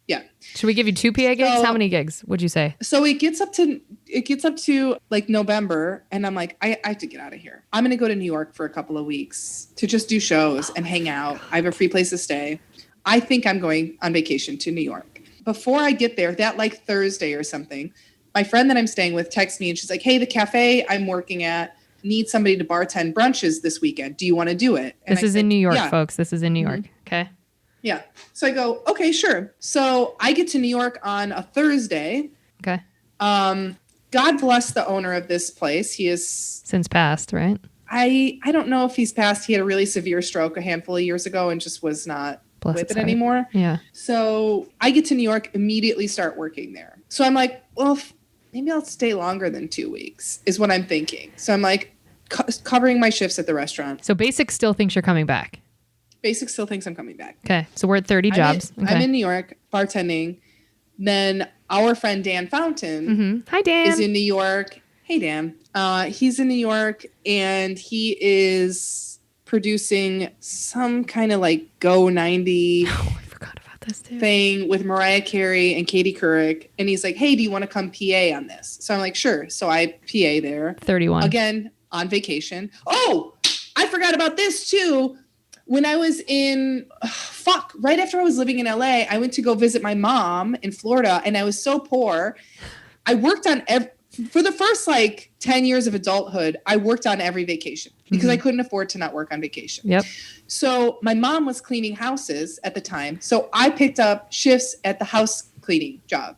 Yeah. Should we give you 2 PA gigs? How many gigs would you say? So it gets up to like November, and I'm like, I have to get out of here. I'm going to go to New York for a couple of weeks to just do shows and hang out. I have a free place to stay. I think I'm going on vacation to New York. Before I get there, that like Thursday or something, my friend that I'm staying with texts me and she's like, hey, the cafe I'm working at needs somebody to bartend brunches this weekend. Do you want to do it? And this is in New York, folks. This is in New York. Okay. Yeah. So I go, okay, sure. So I get to New York on a Thursday. Okay. God bless the owner of this place. He is since passed, right? I don't know if he's passed. He had a really severe stroke a handful of years ago and just was not with it anymore. Yeah. So I get to New York, immediately start working there. So I'm like, well, maybe I'll stay longer than 2 weeks is what I'm thinking. So I'm like, covering my shifts at the restaurant. So Basic still thinks you're coming back. Basic still thinks I'm coming back. Okay. So we're at 30 jobs. I'm in New York bartending. Then our friend Dan Fountain Hi, Dan. is in New York. Hey, Dan. He's in New York and he is producing some kind of like Go 90 Oh, I forgot about this too. thing with Mariah Carey and Katie Couric. And he's like, hey, do you want to come PA on this? So I'm like, sure. So I PA there. 31. Again, on vacation. Oh, I forgot about this too. When I was right after I was living in LA, I went to go visit my mom in Florida and I was so poor. I worked on for the first like 10 years of adulthood, I worked on every vacation because I couldn't afford to not work on vacation. Yep. So my mom was cleaning houses at the time. So I picked up shifts at the house cleaning job.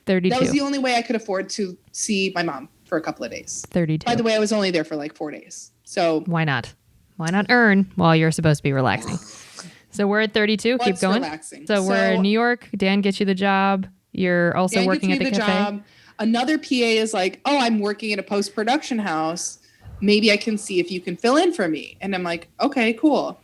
32. That was the only way I could afford to see my mom for a couple of days. 32. By the way, I was only there for like 4 days. So why not? Why not earn while you're supposed to be relaxing? So we're at 32. Keep going. Relaxing? So we're in New York. Dan gets you the job. You're also Dan working at gets the me cafe. Job. Another PA is like, oh, I'm working at a post-production house. Maybe I can see if you can fill in for me. And I'm like, okay, cool.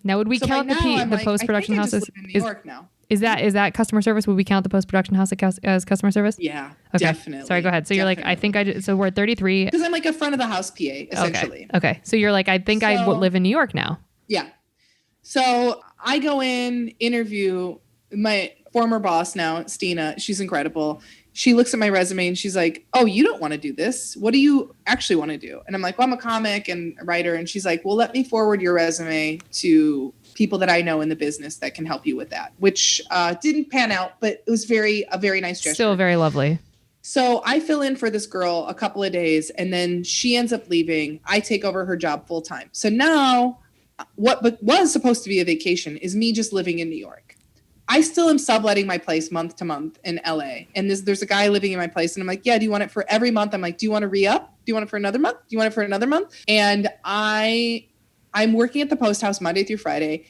Now, would we So count by now, I'm the like, post-production I house think I as just live in New York now. is that customer service? Would we count the post-production house as customer service? Yeah, Okay. definitely. Sorry, go ahead. So you're like, I think so we're at 33. Because I'm like a front of the house PA, essentially. Okay. So you're like, I think I live in New York now. Yeah. So I go in, interview my former boss now, Stina. She's incredible. She looks at my resume and she's like, oh, you don't want to do this. What do you actually want to do? And I'm like, well, I'm a comic and a writer. And she's like, well, let me forward your resume to people that I know in the business that can help you with that, which didn't pan out, but it was a very nice gesture. Still very lovely. So I fill in for this girl a couple of days and then she ends up leaving. I take over her job full time. So now what was supposed to be a vacation is me just living in New York. I still am subletting my place month to month in LA. And there's a guy living in my place and I'm like, yeah, do you want it for every month? I'm like, do you want to re-up? Do you want it for another month? Do you want it for another month? And I'm working at the Post House Monday through Friday,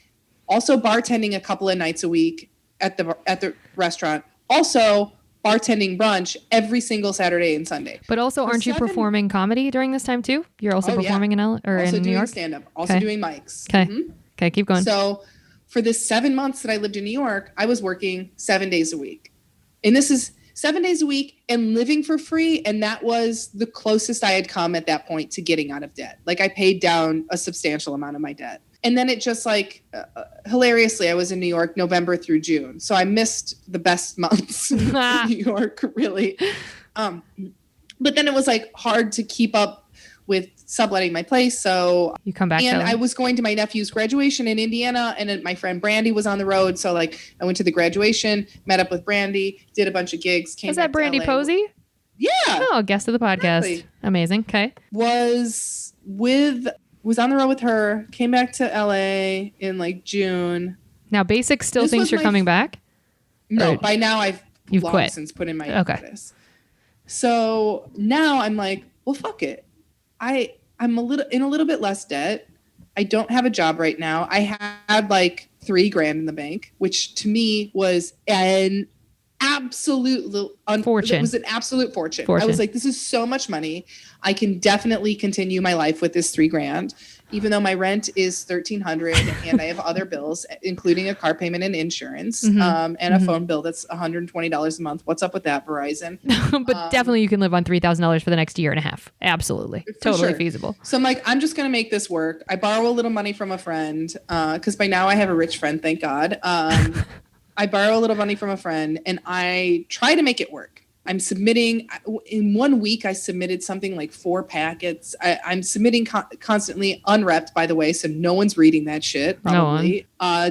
also bartending a couple of nights a week at the restaurant, also bartending brunch every single Saturday and Sunday. But also, aren't you performing comedy during this time too? You're also performing in LA or also in New doing York? stand-up, also doing mics. Okay. Mm-hmm. Okay, keep going. So for the 7 months that I lived in New York, I was working 7 days a week. And this is 7 days a week and living for free. And that was the closest I had come at that point to getting out of debt. Like I paid down a substantial amount of my debt. And then it just hilariously, I was in New York November through June. So I missed the best months in New York, really. But then it was like hard to keep up with subletting my place. So you come back. And I was going to my nephew's graduation in Indiana and my friend Brandy was on the road. So like I went to the graduation, met up with Brandy, did a bunch of gigs. Is that Brandy Posey? Yeah. Oh, guest of the podcast. Exactly. Amazing. Okay. Was on the road with her, came back to LA in like June. Now Basic still thinks you're coming back? No, by now you've long quit. Since put in my notice. So now I'm like, well, fuck it. I'm a little bit less debt. I don't have a job right now. I had like $3,000 in the bank, which to me was an absolute fortune. It was an absolute fortune. I was like, this is so much money. I can definitely continue my life with this $3,000, even though my rent is $1,300 and I have other bills, including a car payment and insurance, and a phone bill that's $120 a month. What's up with that, Verizon? But definitely you can live on $3,000 for the next year and a half. Absolutely. Totally feasible. So I'm like, I'm just going to make this work. I borrow a little money from a friend because by now I have a rich friend, thank God. I borrow a little money from a friend and I try to make it work. I'm submitting in 1 week. I submitted something like 4 packets. I'm submitting constantly unrepped, by the way. So no one's reading that shit probably.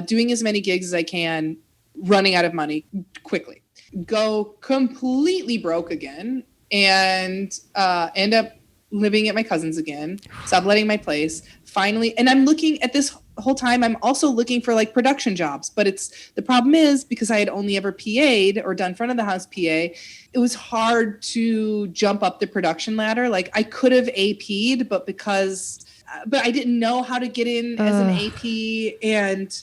Doing as many gigs as I can, running out of money quickly, go completely broke again and end up living at my cousin's again, subletting my place finally. And I'm looking at this whole time. I'm also looking for like production jobs, but the problem is because I had only ever PA'd or done front of the house PA, it was hard to jump up the production ladder. Like I could have AP'd, but I didn't know how to get in as an AP and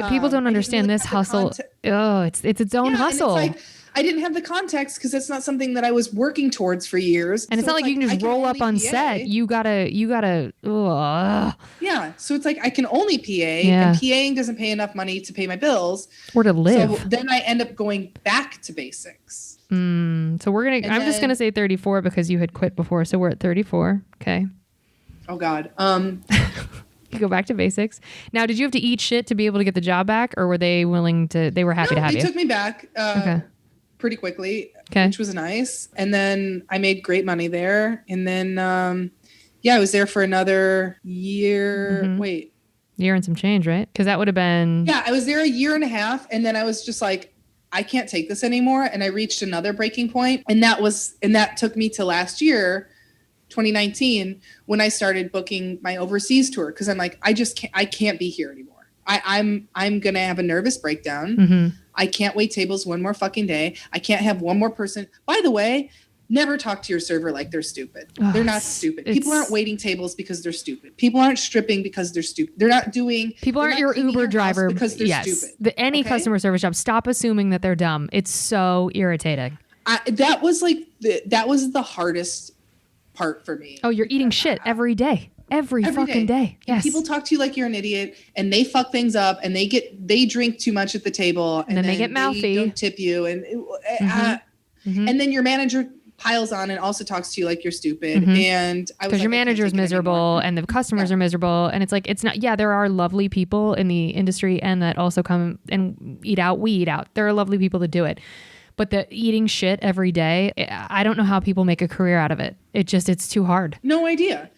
people don't understand this hustle. It's its own hustle. And it's like, I didn't have the context because that's not something that I was working towards for years. And it's not like you can just roll up on set. You gotta. Ugh. Yeah. So it's like I can only PA, Yeah. and PAing doesn't pay enough money to pay my bills or to live. So then I end up going back to basics. So I'm just gonna say 34 because you had quit before, so we're at 34. Okay. Oh God. You go back to basics. Now, did you have to eat shit to be able to get the job back, or were they willing to? They were happy to have you. They took me back pretty quickly, which was nice. And then I made great money there. And then, I was there for another year. Mm-hmm. Wait, year and some change, right? Because that would have been. Yeah, I was there a year and a half, and then I was just like, I can't take this anymore, and I reached another breaking point, and that took me to last year. 2019 when I started booking my overseas tour because I'm like I can't be here anymore. I'm gonna have a nervous breakdown. Mm-hmm. I can't wait tables one more fucking day. I can't have one more person. By the way, never talk to your server like they're stupid. They're not stupid. People aren't waiting tables because they're stupid. People aren't stripping because they're stupid. They're not doing. People aren't your Uber driver because they're stupid. Any customer service job, stop assuming that they're dumb. It's so irritating. That was the hardest part for me. Oh, you're eating shit every day. Every fucking day. Yes. People talk to you like you're an idiot and they fuck things up and they drink too much at the table and then they get mouthy. They don't tip you and then your manager piles on and also talks to you like you're stupid. And I was because your manager's miserable and the customers are miserable and it's like it's not. Yeah, there are lovely people in the industry and that also come and eat out. We eat out. There are lovely people that do it. But the eating shit every day, I don't know how people make a career out of it. It's too hard. No idea.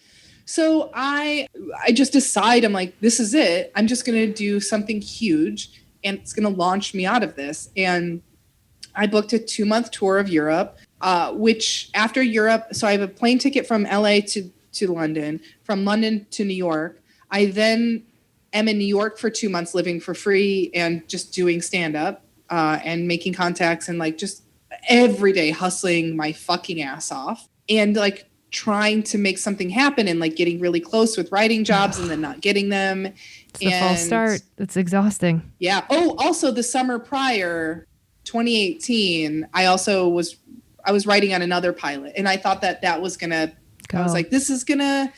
So I just decide, I'm like, this is it. I'm just going to do something huge and it's going to launch me out of this. And I booked a 2-month tour of Europe, which after Europe, so I have a plane ticket from LA to London, from London to New York. I then am in New York for 2 months living for free and just doing stand-up. And making contacts and like just every day hustling my fucking ass off and like trying to make something happen and like getting really close with writing jobs and then not getting them. It's the false start. It's exhausting. Yeah. Oh, also the summer prior, 2018, I was writing on another pilot and I thought that was gonna. I was like, this is gonna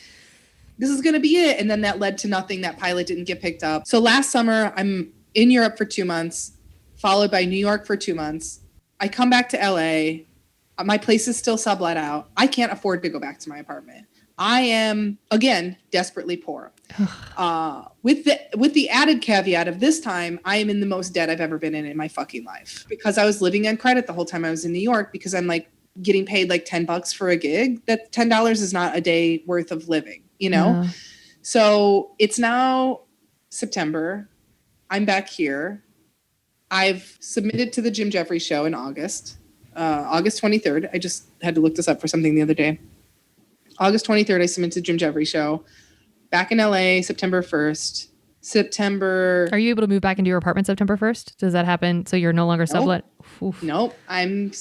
be it. And then that led to nothing. That pilot didn't get picked up. So last summer, I'm in Europe for 2 months. Followed by New York for 2 months. I come back to LA. My place is still sublet out. I can't afford to go back to my apartment. I am, again, desperately poor. With the added caveat of this time, I am in the most debt I've ever been in my fucking life. Because I was living on credit the whole time I was in New York because I'm like getting paid like $10 for a gig. That $10 is not a day worth of living, you know? Yeah. So it's now September. I'm back here. I've submitted to the Jim Jeffries show in August 23rd. I just had to look this up for something the other day. August 23rd, I submitted to Jim Jeffries show. Back in LA, September 1st. Are you able to move back into your apartment September 1st? Does that happen? So you're no longer sublet? Nope. I'm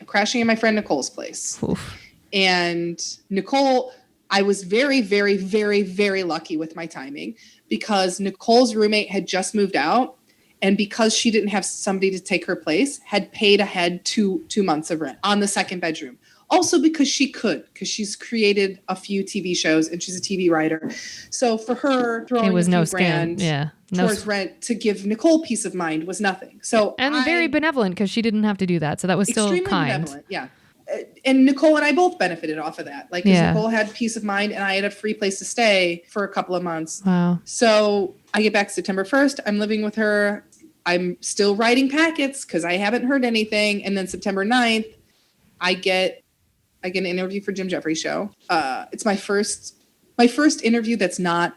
crashing in my friend Nicole's place. Oof. And Nicole, I was very, very, very, very lucky with my timing because Nicole's roommate had just moved out. And because she didn't have somebody to take her place, had paid ahead 2 months of rent on the second bedroom. Also because she's created a few TV shows and she's a TV writer. So for her, throwing towards rent to give Nicole peace of mind was nothing. So very benevolent because she didn't have to do that. So that was still kind. Benevolent, yeah. And Nicole and I both benefited off of that. Like, Nicole had peace of mind and I had a free place to stay for a couple of months. Wow. So I get back September 1st. I'm living with her. I'm still writing packets because I haven't heard anything. And then September 9th, I get an interview for Jim Jeffries show. It's my first interview that's not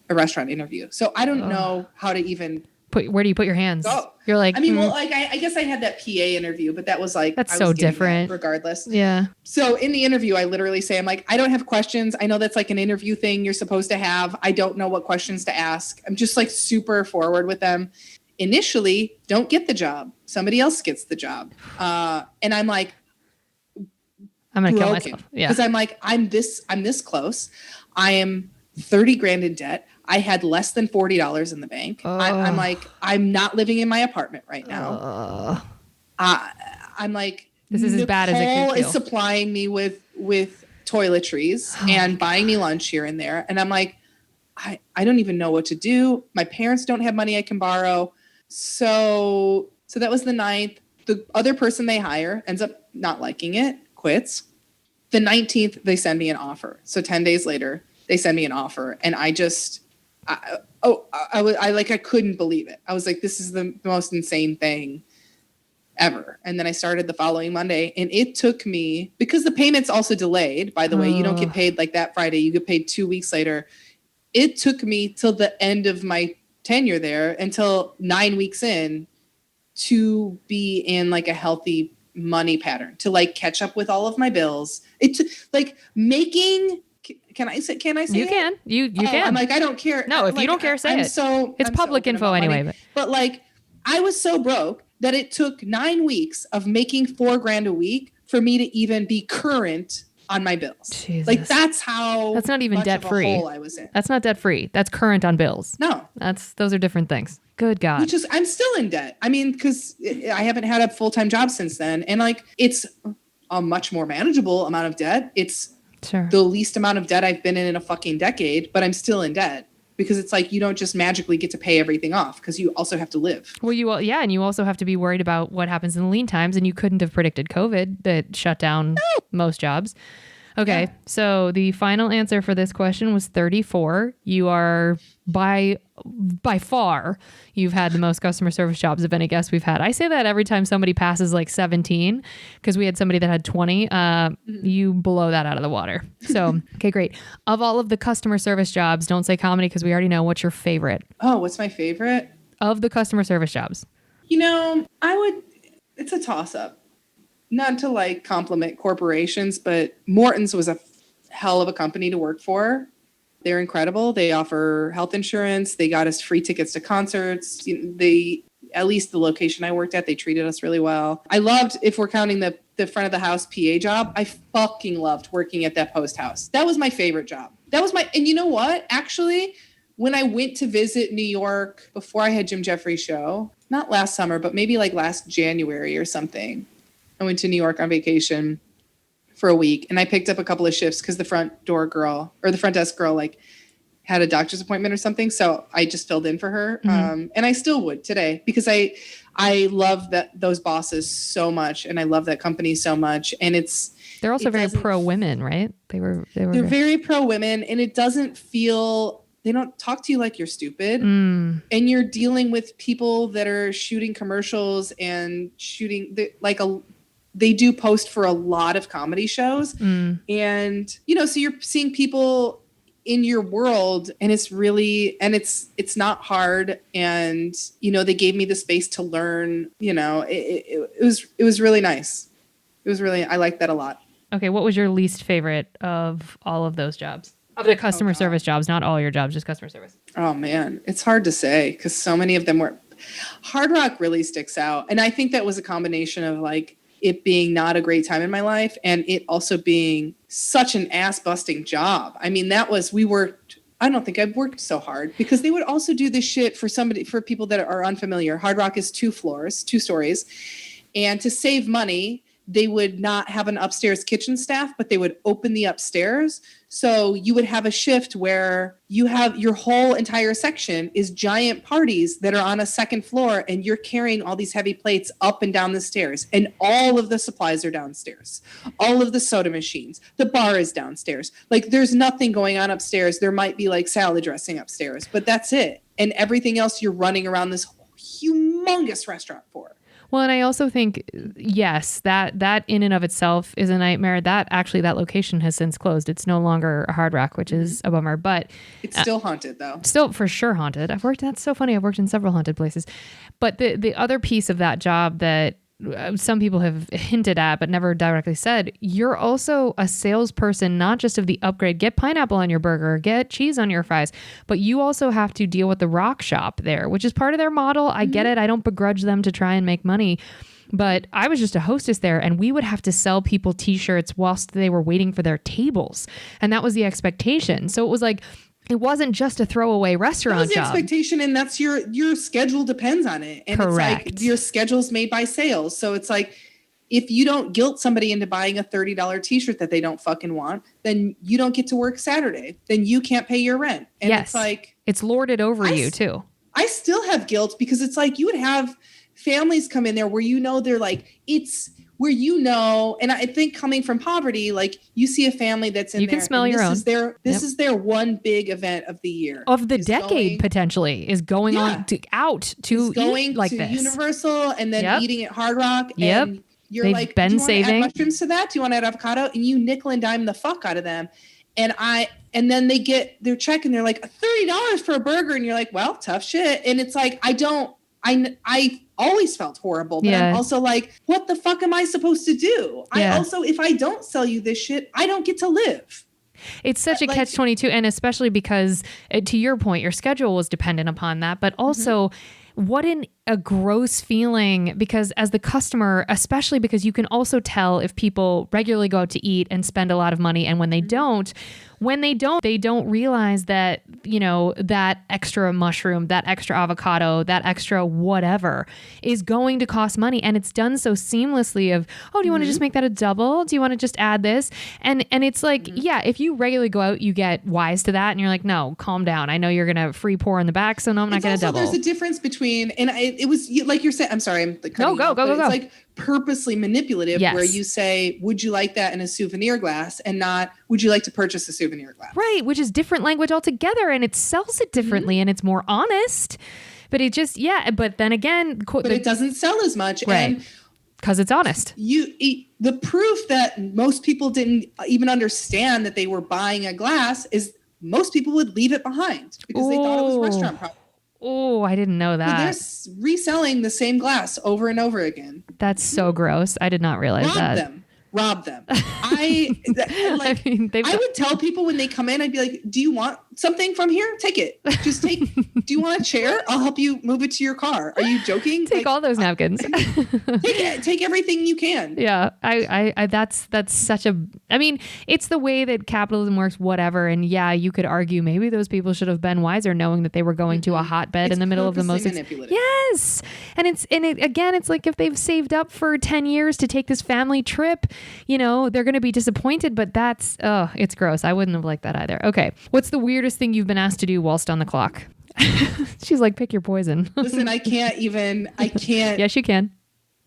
a restaurant interview. So I don't know how to even where do you put your hands? Go. You're like, I mean, well, like I guess I had that PA interview, but that was like that's so different. Regardless, yeah. So in the interview, I literally say, I'm like, I don't have questions. I know that's like an interview thing you're supposed to have. I don't know what questions to ask. I'm just like super forward with them. Initially, don't get the job. Somebody else gets the job, and I'm like, I'm gonna kill myself. Yeah, because I'm like, I'm this close. I am 30 grand in debt. I had less than $40 in the bank. I'm like, I'm not living in my apartment right now. I'm like, this is as bad as it Nicole could feel. is supplying me with toiletries and buying me lunch here and there. And I'm like, I don't even know what to do. My parents don't have money I can borrow. So that was the 9th. The other person they hire ends up not liking it, quits. The 19th, they send me an offer. So 10 days later, they send me an offer. And I couldn't believe it. I was like, this is the most insane thing ever. And then I started the following Monday, and it took me, because the payment's also delayed, by the way, you don't get paid like that Friday, you get paid 2 weeks later. It took me till the end of my tenure there, until 9 weeks in, to be in like a healthy money pattern, to like catch up with all of my bills. It's like making, can I say you it? can. You can. I'm like, I don't care. No, if like, you don't care, say it. It's public info anyway. But like, I was so broke that it took 9 weeks of making $4,000 a week for me to even be current on my bills. Jesus. Like that's not even debt free. Hole I was in. That's not debt free. That's current on bills. No, those are different things. Good God. Which is, I'm still in debt. I mean, because I haven't had a full-time job since then, and like it's a much more manageable amount of debt. It's the least amount of debt I've been in a fucking decade, but I'm still in debt. Because it's like you don't just magically get to pay everything off, because you also have to live. Well, and you also have to be worried about what happens in the lean times, and you couldn't have predicted COVID that shut down most jobs. Okay, so the final answer for this question was 34. You are by far, you've had the most customer service jobs of any guest we've had. I say that every time somebody passes like 17, because we had somebody that had 20. You blow that out of the water. So, okay, great. Of all of the customer service jobs, don't say comedy because we already know, what's your favorite? Oh, what's my favorite? Of the customer service jobs. It's a toss-up. Not to like compliment corporations, but Morton's was a hell of a company to work for. They're incredible. They offer health insurance. They got us free tickets to concerts. At least the location I worked at, they treated us really well. I loved, if we're counting the front of the house PA job, I fucking loved working at that post house. That was my favorite job. And you know what? Actually, when I went to visit New York before I had Jim Jeffries' show, not last summer, but maybe like last January or something, I went to New York on vacation for a week, and I picked up a couple of shifts because the front desk girl like had a doctor's appointment or something. So I just filled in for her. And I still would today, because I love those bosses so much, and I love that company so much. And they're also very pro women, right? They're very pro women, and it doesn't feel, they don't talk to you like you're stupid, and you're dealing with people that are shooting commercials and they do post for a lot of comedy shows. And, so you're seeing people in your world, and it's really, and it's not hard. And, they gave me the space to learn, it was really nice. I liked that a lot. Okay. What was your least favorite of all of those jobs? Of the customer service jobs, not all your jobs, just customer service. Oh man, it's hard to say, because so many of them were. Hard Rock really sticks out. And I think that was a combination of like, it being not a great time in my life, and it also being such an ass-busting job. I mean, I don't think I've worked so hard, because they would also do this shit for people that are unfamiliar. Hard Rock is 2 stories. And to save money, they would not have an upstairs kitchen staff, but they would open the upstairs. So you would have a shift where you have your whole entire section is giant parties that are on a second floor, and you're carrying all these heavy plates up and down the stairs, and all of the supplies are downstairs. All of the soda machines, the bar is downstairs. Like there's nothing going on upstairs. There might be like salad dressing upstairs, but that's it. And everything else you're running around this humongous restaurant for. Well, and I also think, yes, that in and of itself is a nightmare. That location has since closed. It's no longer a Hard Rock, which is a bummer, but it's still haunted though. Still for sure haunted. That's so funny. I've worked in several haunted places, but the other piece of that job that some people have hinted at but never directly said, you're also a salesperson, not just of the upgrade, get pineapple on your burger, get cheese on your fries, but you also have to deal with the rock shop there, which is part of their model. I get it. I don't begrudge them to try and make money. But I was just a hostess there, and we would have to sell people t-shirts whilst they were waiting for their tables. And that was the expectation. So it was like, It wasn't just a throwaway That was restaurant the job. expectation, and that's your schedule depends on it. And Correct. it's like your schedule's made by sales. So it's like if you don't guilt somebody into buying a $30 t-shirt that they don't fucking want, then you don't get to work Saturday. Then you can't pay your rent. And Yes. it's like It's lorded over you too. I still have guilt because it's like you would have families come in there where they're like, it's where and I think coming from poverty, like you see a family that's in You there. can smell and your own. This is their one big event of the year. Of the is decade, going- potentially, is going on is to going eat like to this. Universal and then Yep. eating at Hard Rock. Yep. And you're They've like, been do you want to saving. add mushrooms to that? Do you want to add avocado? And you nickel and dime the fuck out of them. And then they get their check and they're like $30 for a burger. And you're like, well, tough shit. And it's like, I always felt horrible, but I'm also like, what the fuck am I supposed to do? Yeah. I also, if I don't sell you this shit, I don't get to live. It's such a catch-22, and especially because, to your point, your schedule was dependent upon that, but also what a gross feeling, because as the customer, especially because you can also tell if people regularly go out to eat and spend a lot of money, and when they don't, they don't realize that, that extra mushroom, that extra avocado, that extra whatever is going to cost money. And it's done so seamlessly of, oh, do you want to just make that a double? Do you want to just add this? And it's like, yeah, if you regularly go out, you get wise to that and you're like, no, calm down. I know you're going to free pour in the back, so no, I'm not going to double. There's a difference between, and it was like you're saying, I'm sorry, I'm cutting go. It's like purposely manipulative, Yes. where you say, would you like that in a souvenir glass, and not, would you like to purchase a souvenir glass? Right, which is different language altogether, and it sells it differently, and it's more honest. But it just, but then again, But it doesn't sell as much. Right. And because it's honest. the proof that most people didn't even understand that they were buying a glass is most people would leave it behind because they thought it was restaurant property. Oh, I didn't know that. So they're reselling the same glass over and over again. That's so gross. I did not realize that. Rob them. I would tell people when they come in, I'd be like, do you want something from here? Take it. Just do you want a chair? I'll help you move it to your car. Are you joking? Take all those napkins. Take everything you can. Yeah. That's such it's the way that capitalism works, whatever. And yeah, you could argue maybe those people should have been wiser, knowing that they were going to a hotbed in the middle of the most manipulative. Yes. And it's like if they've saved up for 10 years to take this family trip, they're going to be disappointed, but it's gross. I wouldn't have liked that either. Okay. What's the weirdest thing you've been asked to do whilst on the clock? She's like, pick your poison. Listen, I can't. Yes, you can.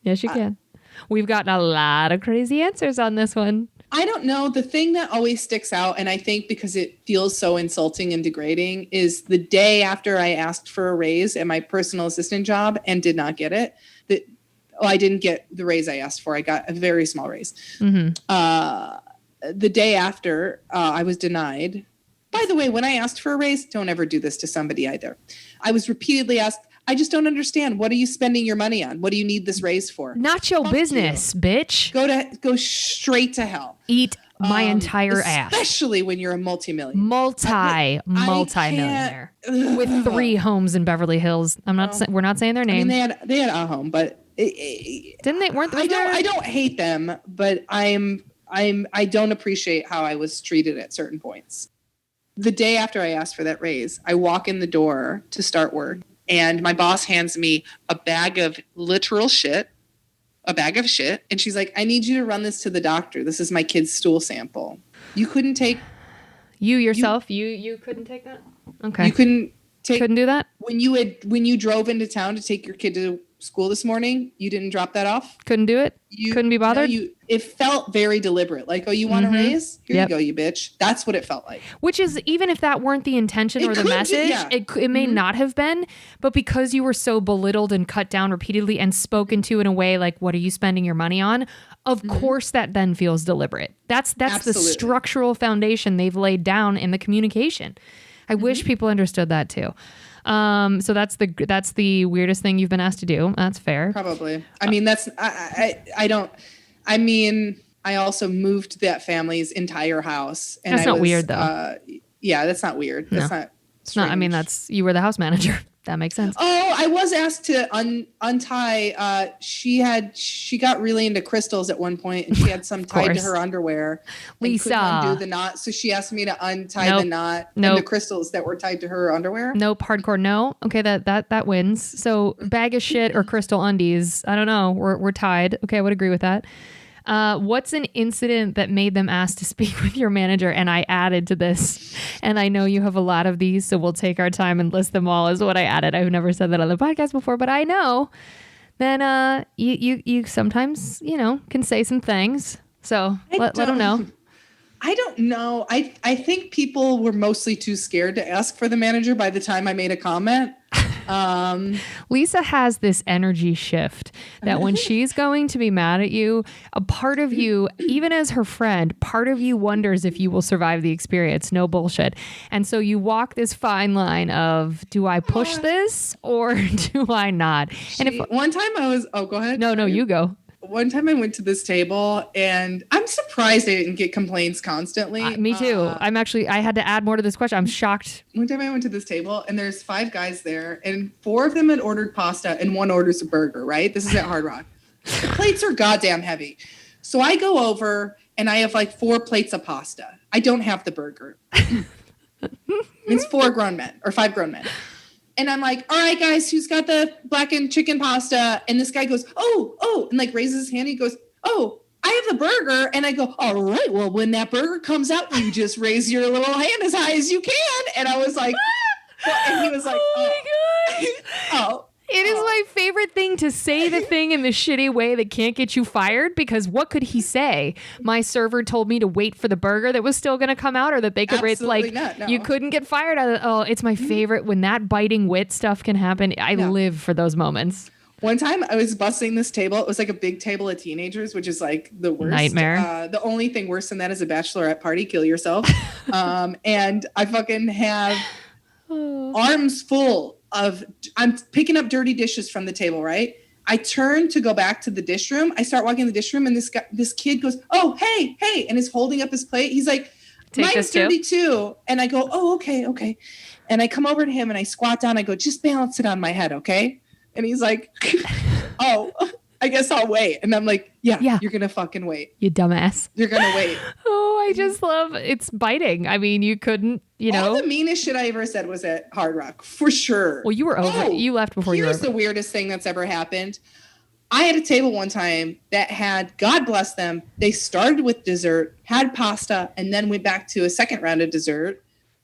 Yes, you can. We've gotten a lot of crazy answers on this one. I don't know. The thing that always sticks out, and I think because it feels so insulting and degrading, is the day after I asked for a raise at my personal assistant job and did not get it. I didn't get the raise I asked for. I got a very small raise. Mm-hmm. The day after, I was denied. By the way, when I asked for a raise, don't ever do this to somebody either. I was repeatedly asked, I just don't understand. What are you spending your money on? What do you need this raise for? Not your business, bitch. Go straight to hell. Eat my entire ass. Especially when you're a multimillionaire. Multi-millionaire with 3 homes in Beverly Hills. We're not saying their name. I mean, they had a home, but didn't they? I don't hate them, but I don't appreciate how I was treated at certain points. The day after I asked for that raise, I walk in the door to start work, and my boss hands me a bag of literal shit, and she's like, I need you to run this to the doctor. This is my kid's stool sample. You couldn't take... You yourself? You couldn't take that? Okay. You couldn't do that? When you drove into town to take your kid to school this morning, you didn't drop that off? Couldn't do it? Couldn't be bothered? It felt very deliberate. Like, oh, you want a raise? Here you go, you bitch. That's what it felt like. Which is, even if that weren't the intention or the message, it may not have been, but because you were so belittled and cut down repeatedly and spoken to in a way like, what are you spending your money on? Of course that then feels deliberate. That's the structural foundation they've laid down in the communication. I wish people understood that too. So that's the weirdest thing you've been asked to do. That's fair. Probably. I mean, I also moved that family's entire house. And that's not weird though. Yeah, that's not weird. That's not. It's not. I mean, you were the house manager. That makes sense. Oh, I was asked to untie. She got really into crystals at one point, and she had some tied to her underwear. Lisa, couldn't undo the knot, so she asked me to untie the knot and the crystals that were tied to her underwear. Nope, hardcore. No. Okay, that wins. So bag of shit or crystal undies. I don't know. We're tied. Okay, I would agree with that. What's an incident that made them ask to speak with your manager? And I added to this, and I know you have a lot of these, so we'll take our time and list them all as what I added. I've never said that on the podcast before, but I know then you sometimes, can say some things. So let them know. I don't know. I think people were mostly too scared to ask for the manager by the time I made a comment. Lisa has this energy shift that when she's going to be mad at you, a part of you, even as her friend, part of you wonders if you will survive the experience. No bullshit. And so you walk this fine line of, do I push this or do I not? One time I was, go ahead. No, you go. One time I went to this table, and I'm surprised I didn't get complaints constantly. Me too. I had to add more to this question. I'm shocked. One time I went to this table, and there's 5 guys there, and 4 of them had ordered pasta, and 1 orders a burger, right? This is at Hard Rock. The plates are goddamn heavy. So I go over, and I have like 4 plates of pasta. I don't have the burger. It's 4 grown men, or 5 grown men. And I'm like, all right, guys, who's got the blackened chicken pasta? And this guy goes, oh, and like raises his hand. He goes, oh, I have the burger. And I go, all right, well, when that burger comes out, you just raise your little hand as high as you can. And I was like, and he was like, oh my God. It is my favorite thing to say the thing in the shitty way that can't get you fired, because what could he say? My server told me to wait for the burger that was still going to come out, or that they could raise, you couldn't get fired out of it. Oh, it's my favorite when that biting wit stuff can happen. I live for those moments. One time I was bussing this table. It was like a big table of teenagers, which is like the worst. Nightmare. The only thing worse than that is a bachelorette party. Kill yourself. And I fucking have arms full of, I'm picking up dirty dishes from the table, right? I turn to go back to the dish room. I start walking in the dish room, and this kid goes, oh, hey, and is holding up his plate. He's like, mine's dirty too. And I go, oh, okay. And I come over to him and I squat down. I go, just balance it on my head, okay? And he's like, oh, I guess I'll wait. And I'm like, yeah, you're going to fucking wait. You dumbass. You're going to wait. Oh, I just love, it's biting. I mean, you couldn't, All the meanest shit I ever said was at Hard Rock, for sure. Well, you were over. You left before you were over. Here's the weirdest thing that's ever happened. I had a table one time that had, God bless them, they started with dessert, had pasta, and then went back to a second round of dessert.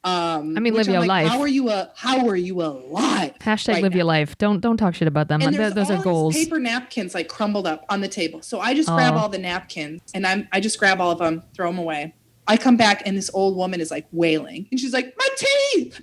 Live your life. How are you alive? Hashtag live your life. Don't talk shit about them. And those are goals. Paper napkins like crumbled up on the table. So I just grab all the napkins, and I just grab all of them, throw them away. I come back, and this old woman is like wailing, and she's like, my teeth.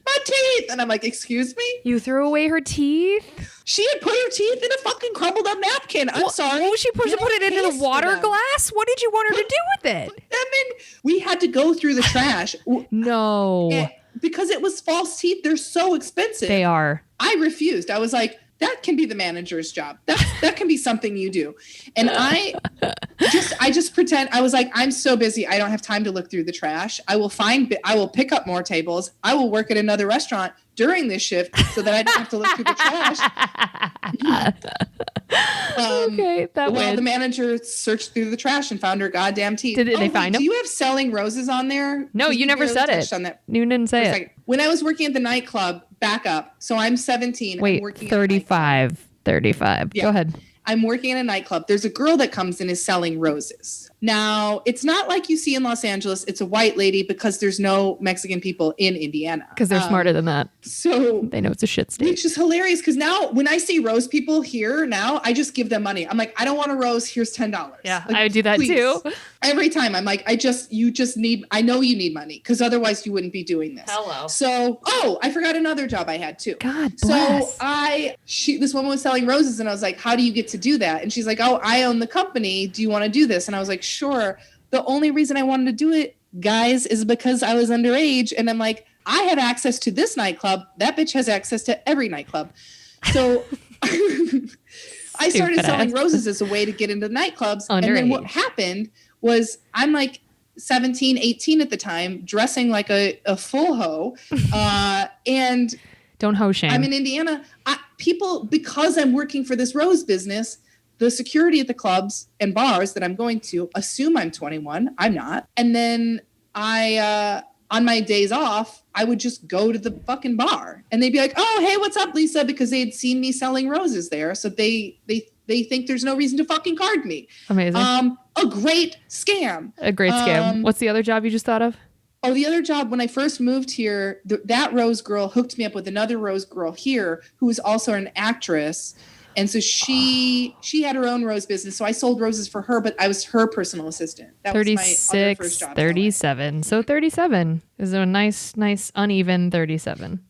And I'm like, excuse me? You threw away her teeth? She had put her teeth in a fucking crumbled up napkin. I'm sorry. What was she supposed to put it into the water glass? What did you want her to do with it? I mean, we had to go through the trash. No. Because it was false teeth. They're so expensive. They are. I refused. I was like, that can be the manager's job. That can be something you do. And I just pretend. I was like, I'm so busy. I don't have time to look through the trash. I will pick up more tables. I will work at another restaurant during this shift so that I don't have to look through the trash. Okay, the manager searched through the trash and found her goddamn teeth. Did they find them? Do you have Selling Roses on there? No, you never said it. You didn't say it. When I was working at the nightclub, back up. So I'm 17. Wait, I'm working 35. 35. Yeah. Go ahead. I'm working in a nightclub. There's a girl that comes in is selling roses. Now, it's not like you see in Los Angeles. It's a white lady because there's no Mexican people in Indiana. Because they're smarter than that. So they know it's a shit state. Which is hilarious because now when I see rose people here now, I just give them money. I'm like, I don't want a rose. Here's $10. Yeah, like, I do that too. Every time I'm like, you just need, I know you need money because otherwise you wouldn't be doing this. Hello. So, I forgot another job I had too. God bless. So this woman was selling roses and I was like, how do you get to do that? And she's like, oh, I own the company. Do you want to do this? And I was like, sure. The only reason I wanted to do it, guys, is because I was underage. And I'm like, I have access to this nightclub. That bitch has access to every nightclub. So I started selling roses as a way to get into nightclubs. Underage. And then what happened was I'm like 17, 18 at the time, dressing like a full hoe. And Don't hoe shame. I'm in Indiana. People, because I'm working for this rose business, the security at the clubs and bars that I'm going to assume I'm 21. I'm not. And then on my days off, I would just go to the fucking bar and they'd be like, oh, hey, what's up, Lisa? Because they had seen me selling roses there. So they think there's no reason to fucking card me. Amazing. A great scam. A great scam. What's the other job you just thought of? Oh, the other job, when I first moved here, that rose girl hooked me up with another rose girl here who was also an actress. And so she had her own rose business. So I sold roses for her, but I was her personal assistant. That 36, was my other first job. 37. So 37 is a nice, uneven 37.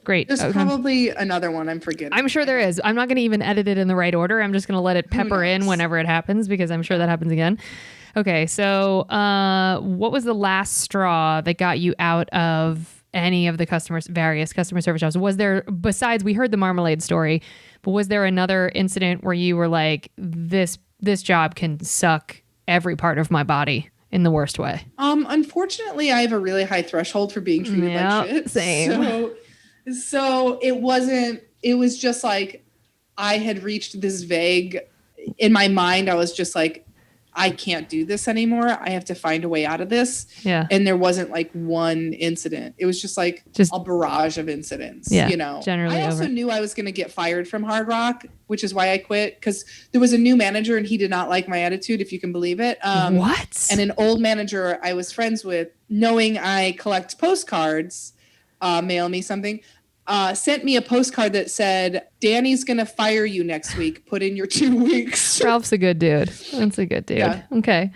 Great. There's probably another one I'm forgetting. I'm sure there is. I'm not going to even edit it in the right order. I'm just going to let it pepper in whenever it happens because I'm sure that happens again. Okay. So what was the last straw that got you out of any of the various customer service jobs? Was there, besides, we heard the marmalade story, but was there another incident where you were like, this job can suck every part of my body in the worst way? Unfortunately, I have a really high threshold for being treated like shit. Same. So it was just like I had reached this vague, in my mind, I was just like, I can't do this anymore. I have to find a way out of this. Yeah. And there wasn't like one incident. It was just a barrage of incidents, you know. Generally I also knew I was going to get fired from Hard Rock, which is why I quit, because there was a new manager and he did not like my attitude, if you can believe it. What? And an old manager I was friends with, knowing I collect postcards, mail me something, sent me a postcard that said, Danny's going to fire you next week. Put in your 2 weeks. Ralph's a good dude. That's a good dude. Yeah. Okay.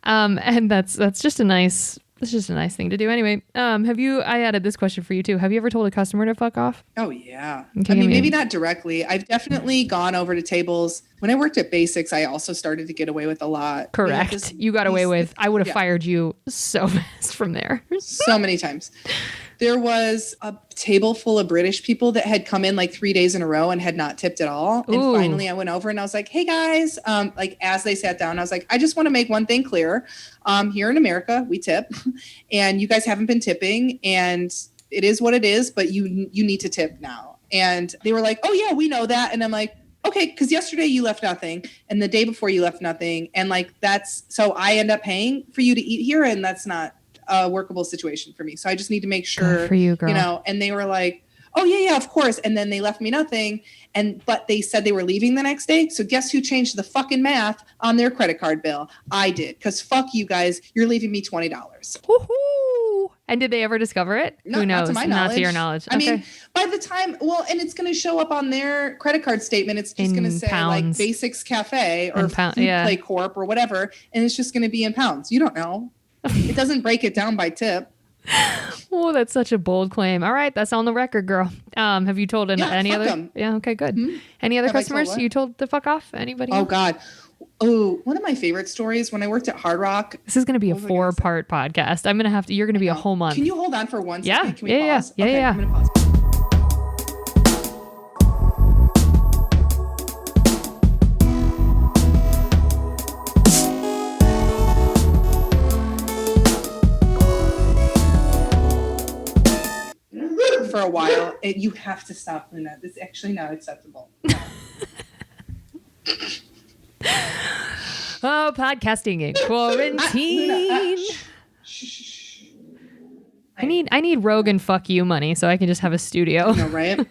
And that's just a nice thing to do. Anyway, I added this question for you too. Have you ever told a customer to fuck off? Oh yeah. Okay, I mean, maybe not directly. I've definitely gone over to tables. When I worked at Basics, I also started to get away with a lot. Correct. You got away with, I would have fired you so fast from there. So many times. There was a table full of British people that had come in like 3 days in a row and had not tipped at all. And finally I went over and I was like, hey guys, like as they sat down, I was like, I just want to make one thing clear. Here in America, we tip and you guys haven't been tipping and it is what it is, but you need to tip now. And they were like, oh yeah, we know that. And I'm like, okay, because yesterday you left nothing and the day before you left nothing. And like, so I end up paying for you to eat here and that's not a workable situation for me. So I just need to make sure, good for you, girl. You know, and they were like, oh yeah, of course. And then they left me nothing. But they said they were leaving the next day. So guess who changed the fucking math on their credit card bill? I did. Cause fuck you guys. You're leaving me $20. Woohoo! And did they ever discover it? No, who knows? Not to my knowledge. Not to your knowledge. I mean, by the time, and it's going to show up on their credit card statement. It's just going to say pounds. Like Basics Cafe or Food Play Corp or whatever. And it's just going to be in pounds. You don't know. It doesn't break it down by tip. Oh, that's such a bold claim. All right, that's on the record, girl. Have you told any other? Them. Yeah, okay, good. Mm-hmm. Any other customers you told to fuck off? Anybody? Oh God. Oh, one of my favorite stories when I worked at Hard Rock. This is going to be a 4-part podcast. I'm going to you're going to be a whole month. Can you hold on for 1 second? Yeah. Can we pause? Yeah. Okay, I'm going to pause. For a while, you have to stop, Luna. This is actually not acceptable. Oh, podcasting in quarantine. I need Rogan fuck you money so I can just have a studio. I know, right?